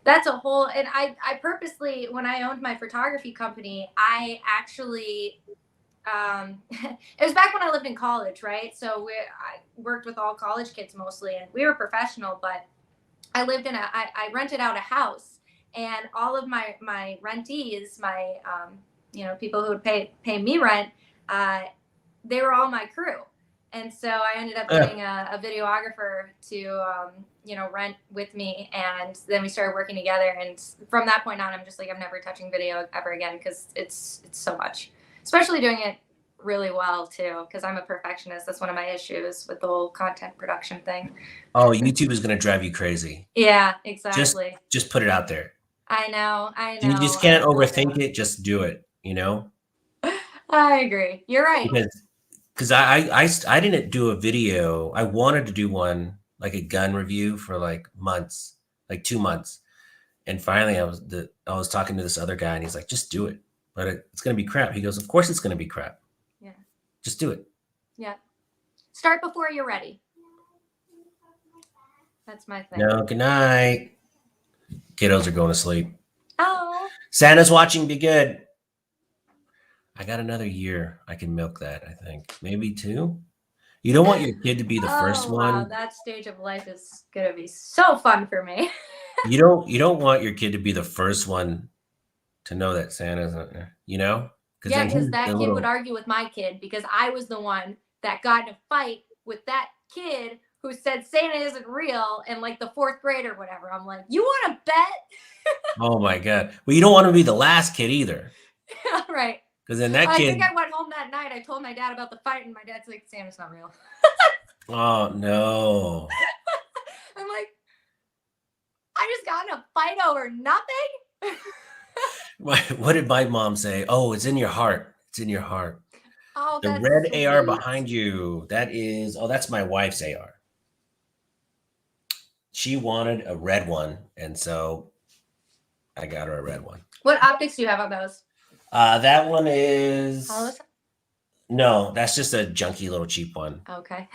that's a whole. And I purposely, when I owned my photography company, I actually. It was back when I lived in college, right? So I worked with all college kids mostly, and we were professional, but I lived I rented out a house, and all of my rentees, my, people who would pay me rent, they were all my crew. And so I ended up getting a videographer to, rent with me. And then we started working together. And from that point on, I'm just like, I'm never touching video ever again, because it's so much. Especially doing it really well too, because I'm a perfectionist. That's one of my issues with the whole content production thing. Oh, YouTube is gonna drive you crazy. Yeah, exactly. Just put it out there. I know. You just can't overthink it. Just do it. I agree. You're right. Because I didn't do a video. I wanted to do one, like a gun review, for like months, like 2 months, and finally I was talking to this other guy, and he's like, "Just do it." But it's going to be crap. He goes, "Of course it's going to be crap. Yeah. Just do it." Yeah. Start before you're ready. That's my thing. No, good night. Kiddos are going to sleep. Oh. Santa's watching. Be good. I got another year. I can milk that, I think. Maybe 2. You don't want your kid to be the first one. Wow, that stage of life is going to be so fun for me. You don't want your kid to be the first one to know that Santa's not there, Yeah, because that kid would argue with my kid, because I was the one that got in a fight with that kid who said Santa isn't real in like the 4th grade or whatever. I'm like, you want to bet? Oh my God. Well, you don't want to be the last kid either. Right. Because then that kid. I think I went home that night. I told my dad about the fight, and my dad's like, Santa's not real. Oh, no. I'm like, I just got in a fight over nothing? What did my mom say? "Oh, it's in your heart. It's in your heart." Oh, the red AR behind you. That's my wife's AR. She wanted a red one, and so I got her a red one. What optics do you have on those? That one is No, that's just a junky little cheap one. Okay.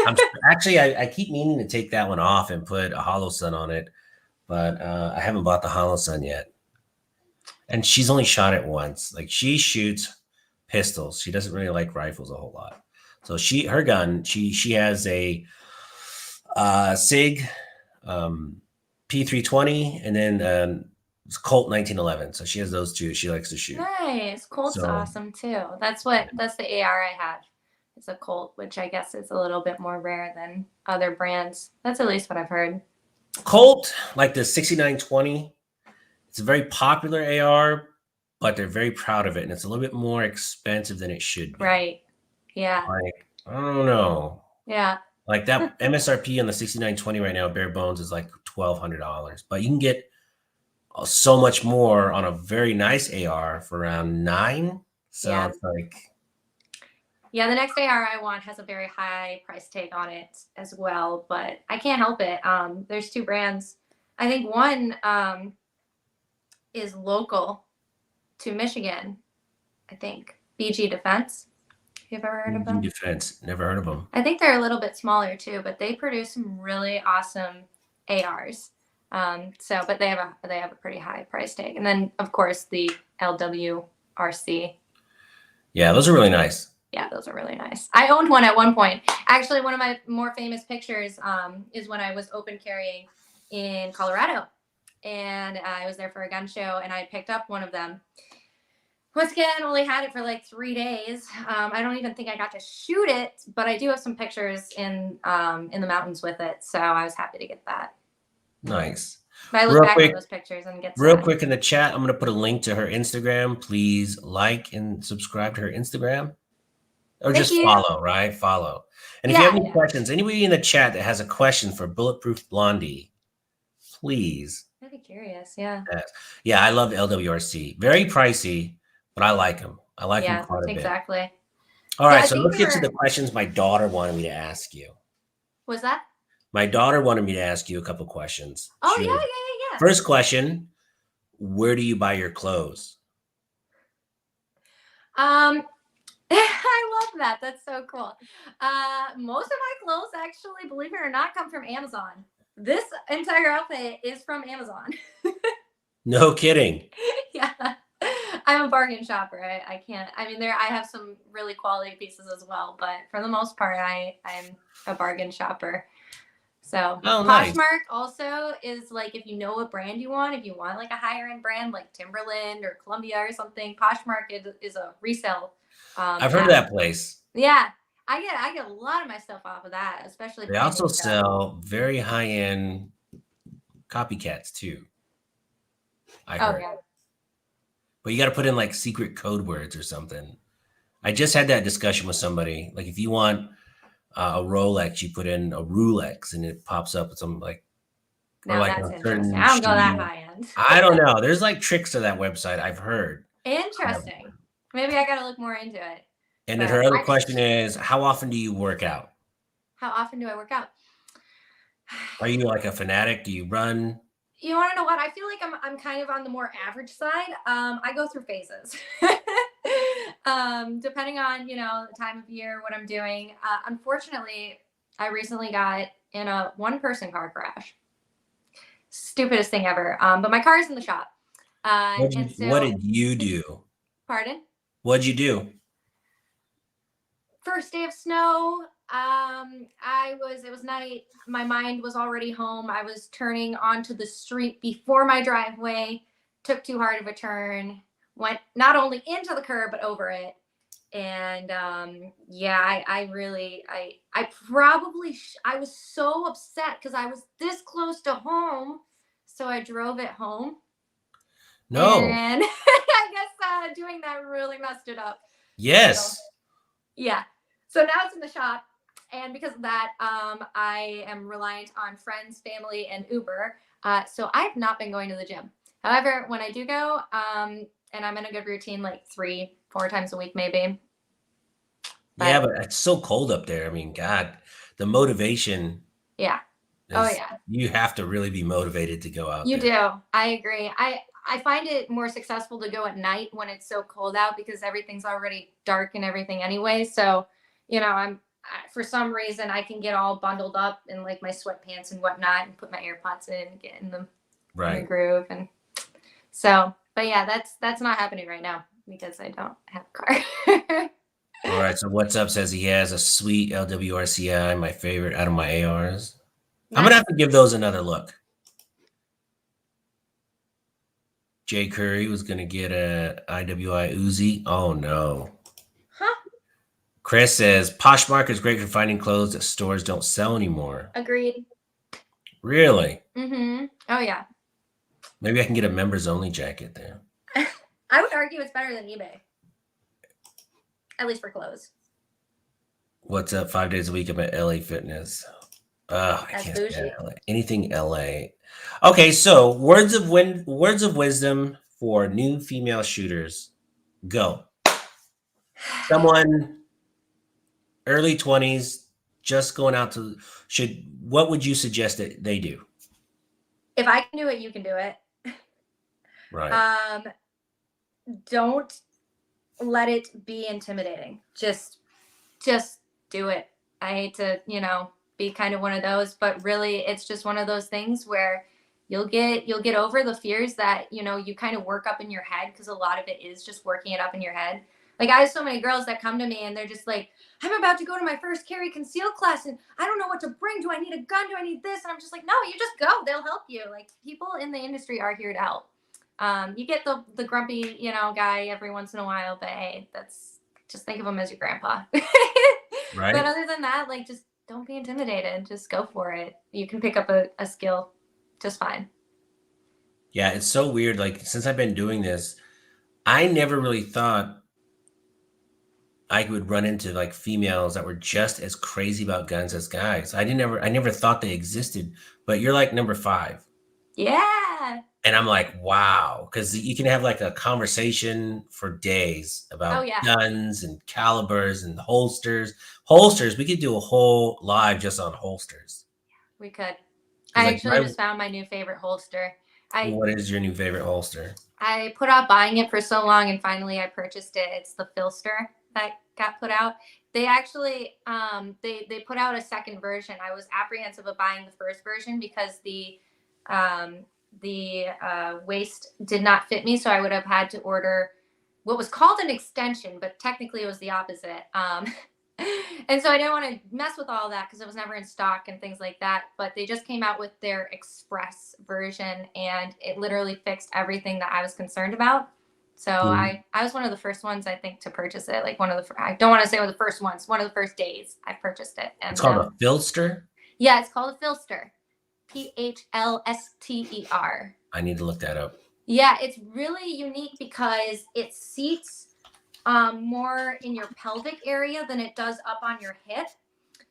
I'm actually I keep meaning to take that one off and put a hollow sun on it, but I haven't bought the hollow sun yet. And she's only shot it once. Like she shoots pistols. She doesn't really like rifles a whole lot. So her gun, she has a SIG P320 and then it's Colt 1911. So she has those two. She likes to shoot. Nice. Colt's So- awesome too. That's the AR I have. It's a Colt, which I guess is a little bit more rare than other brands. That's at least what I've heard. Colt, like the 6920, it's a very popular AR, but they're very proud of it, and it's a little bit more expensive than it should be. Right. Yeah. Like, I don't know. Yeah. Like that MSRP on the 6920 right now, bare bones, is like $1,200, but you can get so much more on a very nice AR for around $9. So Yeah. it's like, Yeah, the next AR I want has a very high price tag on it as well, but I can't help it. There's two brands. I think one is local to Michigan. I think BG Defense. You've ever heard of them? Defense, never heard of them. I think they're a little bit smaller too, but they produce some really awesome ARs. But they have a pretty high price tag, and then of course the LWRC. Yeah, those are really nice. Yeah, those are really nice. I owned one at one point. Actually, one of my more famous pictures is when I was open carrying in Colorado, and I was there for a gun show, and I picked up one of them. Once again, only had it for like 3 days. I don't even think I got to shoot it, but I do have some pictures in the mountains with it, so I was happy to get that. Nice. But I look back at those pictures and get real sad. quick in the chat. I'm going to put a link to her Instagram. Please like and subscribe to her Instagram. Or Thank just you. follow, right? Follow. And if Yeah, you have any yeah. questions, anybody in the chat that has a question for Bulletproof Blondie, please. I'd be curious, yeah. Yeah, I love LWRC. Very pricey, but I like them. I like them quite a bit. Exactly. All right, Yeah, I so think let's get to they're- the questions my daughter wanted me to ask you. Was that? My daughter wanted me to ask you a couple questions. Oh, She yeah. was- First question, where do you buy your clothes? I love that. That's so cool. Most of my clothes, actually, believe it or not, come from Amazon. This entire outfit is from Amazon. No kidding. Yeah. I'm a bargain shopper. I can't. I mean, I have some really quality pieces as well, but for the most part, I'm a bargain shopper. So nice. Poshmark also is like, if you know what brand you want, if you want like a higher end brand like Timberland or Columbia or something, Poshmark is a resale. I've heard of that place. Yeah, I get a lot of my stuff off of that, especially. They also sell very high end copycats too. I heard. yeah. But you got to put in like secret code words or something. I just had that discussion with somebody. Like if you want a Rolex, you put in a Rolex and it pops up with some like. Now like that's a interesting. certain I don't go that shoe. high end. I don't know. There's like tricks to that website. I've heard. Interesting. Maybe I got to look more into it. And then But her other question is, how often do you work out? How often do I work out? Are you like a fanatic? Do you run? You want to know what? I feel like I'm kind of on the more average side. I go through phases. Depending on, the time of year, what I'm doing. Unfortunately, I recently got in a one-person car crash. Stupidest thing ever. But my car is in the shop. What did you do? Pardon? What'd you do? First day of snow. It was night. My mind was already home. I was turning onto the street before my driveway, took too hard of a turn, went not only into the curb, but over it. And, I was so upset because I was this close to home. So I drove it home. No. And I guess doing that really messed it up. Yes. So, yeah. So now it's in the shop. And because of that, I am reliant on friends, family, and Uber. So I've not been going to the gym. However, when I do go, and I'm in a good routine, like 3-4 times a week, maybe. Yeah, but it's so cold up there. I mean, God, the motivation. Yeah. Oh, yeah. You have to really be motivated to go out You there. do. I agree. I find it more successful to go at night when it's so cold out because everything's already dark and everything anyway. So, for some reason I can get all bundled up in like my sweatpants and whatnot and put my AirPods in and get in the groove. And so, but yeah, that's not happening right now because I don't have a car. All right. So What's Up says he has a sweet LWRCI, my favorite out of my ARs. I'm going to have to give those another look. Jay Curry was going to get a IWI Uzi. Oh, no. Huh? Chris says, Poshmark is great for finding clothes that stores don't sell anymore. Agreed. Really? Mm-hmm. Oh, yeah. Maybe I can get a members only jacket there. I would argue it's better than eBay. At least for clothes. What's up? 5 days a week I'm at LA Fitness. I can't stand LA. Anything LA. Okay, so words of wisdom for new female shooters. Go. Someone early 20s, just going out to what would you suggest that they do? If I can do it, you can do it. Right. Don't let it be intimidating. Just do it. I hate to, be kind of one of those, but really it's just one of those things where you'll get over the fears that, you kind of work up in your head, because a lot of it is just working it up in your head. Like, I have so many girls that come to me and they're just like, I'm about to go to my first carry concealed class and I don't know what to bring. Do I need a gun? Do I need this? And I'm just like, no, you just go. They'll help you. Like, people in the industry are here to help. You get the grumpy, guy every once in a while, but hey, just think of him as your grandpa. Right. But other than that, like, just don't be intimidated. Just go for it. You can pick up a skill just fine. Yeah, it's so weird. Like, since I've been doing this, I never really thought I would run into like females that were just as crazy about guns as guys. I never thought they existed, but you're like number 5. Yeah. And I'm like, wow, because you can have like a conversation for days about guns and calibers and holsters. We could do a whole live just on holsters. We could. I actually just found my new favorite holster. What is your new favorite holster? I put off buying it for so long, and finally I purchased it. It's the Filster that got put out. They actually they put out a second version. I was apprehensive of buying the first version because the waist did not fit me, so I would have had to order what was called an extension, but technically it was the opposite. And so I didn't want to mess with all that because it was never in stock and things like that. But they just came out with their express version, and it literally fixed everything that I was concerned about. So I was one of the first ones, I think, to purchase it. Like, I don't want to say one of the first ones. One of the first days I purchased it. And it's called a Filster? Yeah, it's called a Filster. PHLSTER. I need to look that up. Yeah, it's really unique because it seats more in your pelvic area than it does up on your hip.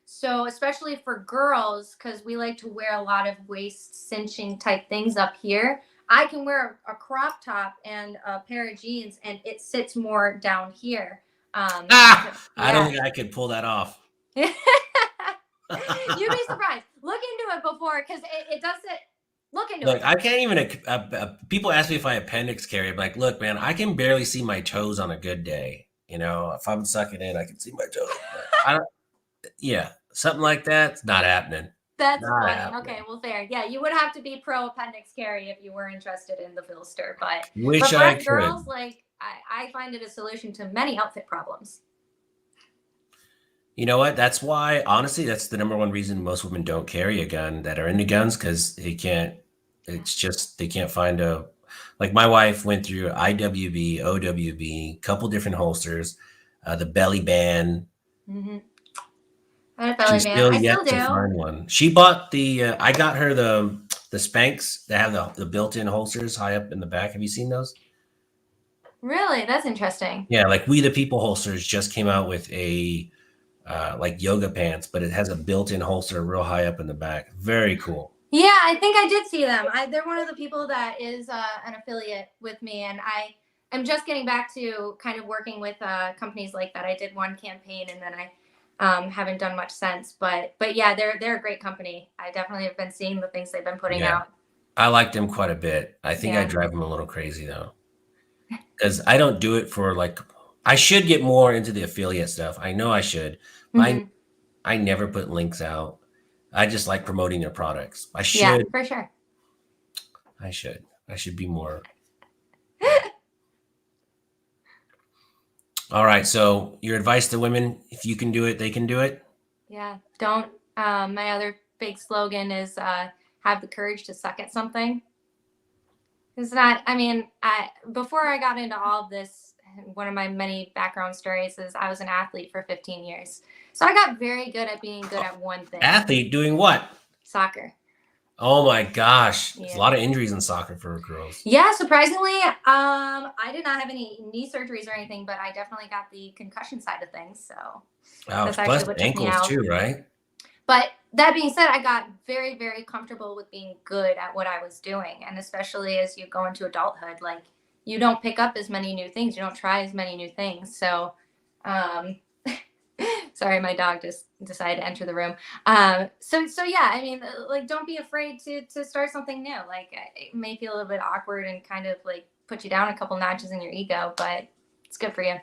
So especially for girls, because we like to wear a lot of waist cinching type things up here, I can wear a crop top and a pair of jeans and it sits more down here. I don't think I could pull that off. You'd be surprised. Look into it before, because it does it. Look into it. I can't even. People ask me if I appendix carry. I'm like, look, man, I can barely see my toes on a good day. If I'm sucking in, I can see my toes. Yeah, something like that's not happening. That's funny. Happening. Okay, well, fair. Yeah, you would have to be pro appendix carry if you were interested in the Filster, but for us girls, like, I find it a solution to many outfit problems. You know what? That's why, honestly, that's the number one reason most women don't carry a gun that are into guns, because they can't find like, my wife went through IWB, OWB, couple different holsters, the belly band. Mm-hmm. I still do. Find one. She bought I got her the Spanx that have the built-in holsters high up in the back. Have you seen those? Really? That's interesting. Yeah, like We the People holsters just came out with a like yoga pants, but it has a built-in holster real high up in the back. Very cool. Yeah, I think I did see them. They're one of the people that is an affiliate with me, and I am just getting back to kind of working with companies like that. I did one campaign, and then I haven't done much since. But yeah, they're a great company. I definitely have been seeing the things they've been putting out. I like them quite a bit. I think I drive them a little crazy though, because I don't do it for like. I should get more into the affiliate stuff. I know I should, but I never put links out. I just like promoting their products. I should. Yeah, for sure. I should. I should be more. All right. So your advice to women: if you can do it, they can do it. Yeah. Don't. My other big slogan is have the courage to suck at something. It's not. I mean, before I got into all of this, one of my many background stories is I was an athlete for 15 years. So I got very good at being good at one thing. Athlete doing what? Soccer. Oh my gosh. There's a lot of injuries in soccer for girls. Yeah, surprisingly, I did not have any knee surgeries or anything, but I definitely got the concussion side of things. So that's actually what took me out. Too, right? But that being said, I got very, very comfortable with being good at what I was doing. And especially as you go into adulthood, like you don't pick up as many new things. You don't try as many new things. So, sorry, my dog just decided to enter the room. So yeah, I mean, like, don't be afraid to start something new. Like, it may feel a little bit awkward and kind of like put you down a couple notches in your ego, but it's good for you.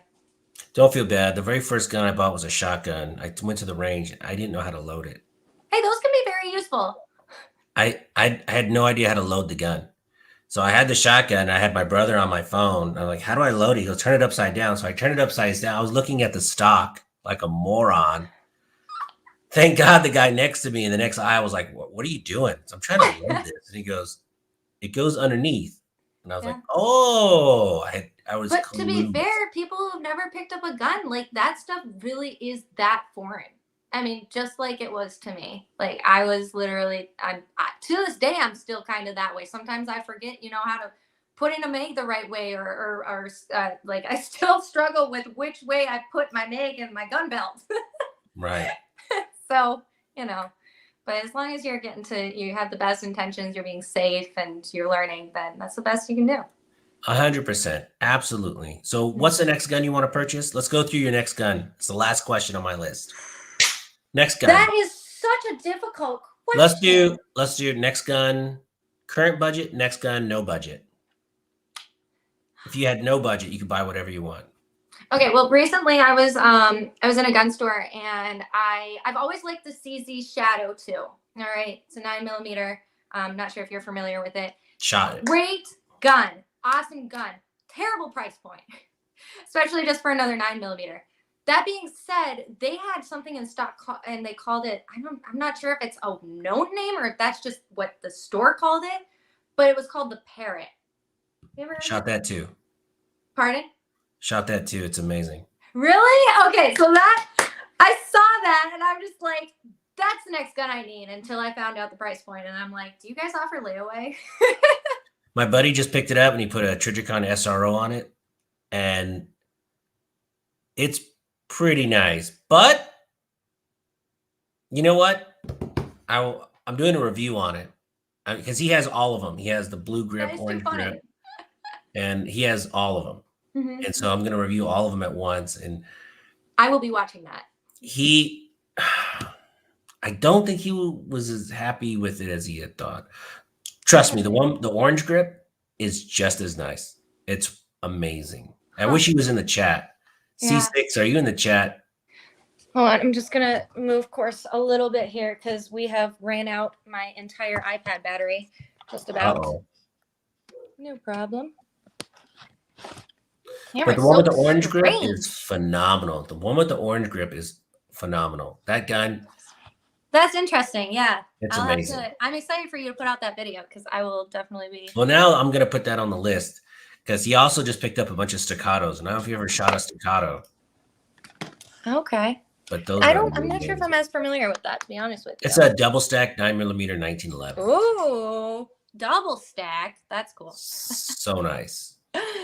Don't feel bad. The very first gun I bought was a shotgun. I went to the range. I didn't know how to load it. Hey, those can be very useful. I had no idea how to load the gun. So I had the shotgun. I had my brother on my phone. I'm like, how do I load it? He goes, turn it upside down. So I turned it upside down. I was looking at the stock like a moron. Thank God the guy next to me in the next aisle was like, what are you doing? So I'm trying to load this. And he goes, it goes underneath. And I was like, oh, I was. But to be fair, people who've never picked up a gun, like that stuff really is that foreign. I mean, just like it was to me. Like I was literally, to this day, I'm still kind of that way. Sometimes I forget, how to put in a mag the right way, or like I still struggle with which way I put my mag in my gun belt. Right. So, but as long as you have the best intentions, you're being safe and you're learning, then that's the best you can do. 100%. Absolutely. So what's the next gun you want to purchase? Let's go through your next gun. It's the last question on my list. Next gun. That is such a difficult question. Let's do next gun, current budget, next gun, no budget. If you had no budget, you could buy whatever you want. Okay, well, recently I was in a gun store and I've always liked the CZ Shadow 2. All right, it's a 9mm. I'm not sure if you're familiar with it. Shot it. Great gun, awesome gun, terrible price point, especially just for another 9mm. That being said, they had something in stock and they called it. I'm not sure if it's a known name or if that's just what the store called it, but it was called the Parrot. You ever heard Shot that too. Pardon? Shot that too. It's amazing. Really? Okay, so I saw that and I'm just like, that's the next gun I need until I found out the price point. And I'm like, do you guys offer layaway? My buddy just picked it up and he put a Trijicon SRO on it. And it's pretty nice. But you know what? I'm doing a review on it because he has all of them. He has the blue grip, orange grip, and he has all of them. Mm-hmm. And so I'm going to review all of them at once. And I will be watching that. I don't think he was as happy with it as he had thought. Trust me, the orange grip is just as nice. It's amazing. I wish he was in the chat. Yeah. C6, are you in the chat? Hold on, I'm just going to move course a little bit here because we have ran out my entire iPad battery. Just about. Uh-oh. No problem. But the one with the orange grip is phenomenal. The one with the orange grip is phenomenal. That gun. That's interesting. Yeah. It's amazing. I'm excited for you to put out that video because I will definitely be. Well, now I'm going to put that on the list because he also just picked up a bunch of staccatos. And I don't know if you ever shot a staccato. Okay. But those I'm not sure if I'm as familiar with that, to be honest with you. It's a double stack 9mm 1911. Ooh, double stack. That's cool. So nice.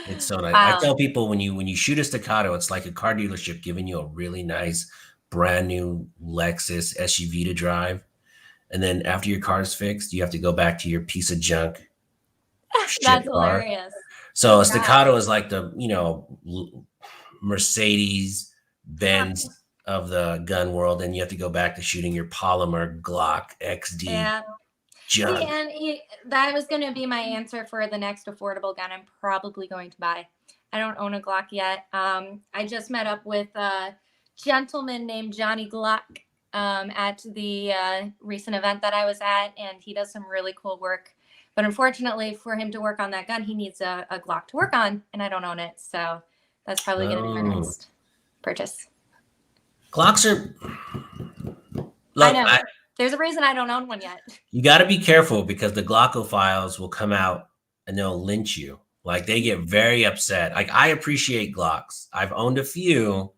It's so nice. I tell people when you shoot a staccato, it's like a car dealership giving you a really nice brand new Lexus SUV to drive. And then after your car's fixed, you have to go back to your piece of junk. That's hilarious. So a staccato is like the, Mercedes Benz of the gun world. And you have to go back to shooting your polymer Glock XD. Yeah. Jug. See, and that was going to be my answer for the next affordable gun I'm probably going to buy. I don't own a Glock yet. I just met up with a gentleman named Johnny Glock at the recent event that I was at, and he does some really cool work. But unfortunately, for him to work on that gun, he needs a Glock to work on, and I don't own it. So that's probably going to be my next purchase. Glocks are... Look, I know. There's a reason I don't own one yet. You got to be careful because the Glockophiles will come out and they'll lynch you. Like, they get very upset. Like, I appreciate Glocks. I've owned a few,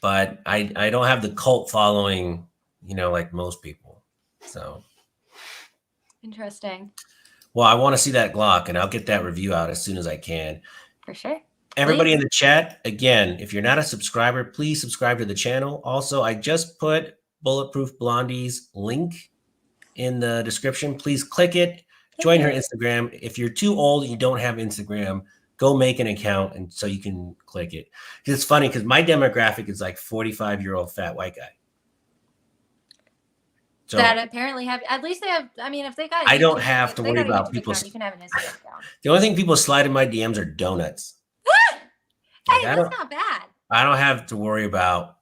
but I don't have the cult following, you know, like most people. So interesting. Well, I want to see that Glock, and I'll get that review out as soon as I can. For sure. Everybody in the chat, again, if you're not a subscriber, please subscribe to the channel. Also, I just put Bulletproof Blondie's link in the description. Please click it. Join her Instagram. If you're too old and you don't have Instagram, go make an account and so you can click it. It's funny because my demographic is like 45-year-old fat white guy. So that apparently have, at least they have, I mean, if they got, I don't have to worry about people. You can have an Instagram account. The only thing people slide in my DMs are donuts. Hey, that's not bad. I don't have to worry about,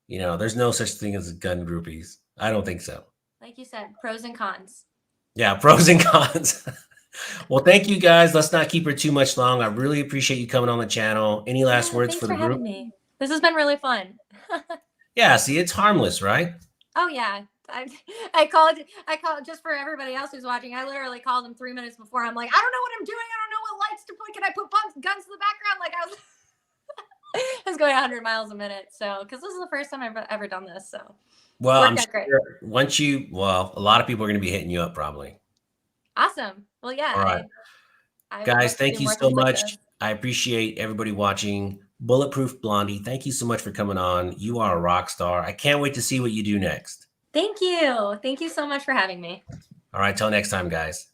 you know, there's no such thing as gun groupies. I don't think so. Like you said, pros and cons. Yeah, pros and cons. Well, thank you guys. Let's not keep her too much long. I really appreciate you coming on the channel. Any last words for the group? Me. This has been really fun. Yeah, see, it's harmless, right? Oh yeah. I called just for everybody else who's watching. I literally called them 3 minutes before. I'm like, I don't know what I'm doing. I don't know what lights to put. Can I put guns in the background? Like I was going 100 miles a minute. So, because this is the first time I've ever done this. So, well, I'm sure once you, a lot of people are going to be hitting you up probably. Awesome. Well, yeah. All right. Guys, thank you so much. I appreciate everybody watching. Bulletproof Blondie, thank you so much for coming on. You are a rock star. I can't wait to see what you do next. Thank you. Thank you so much for having me. All right. Till next time, guys.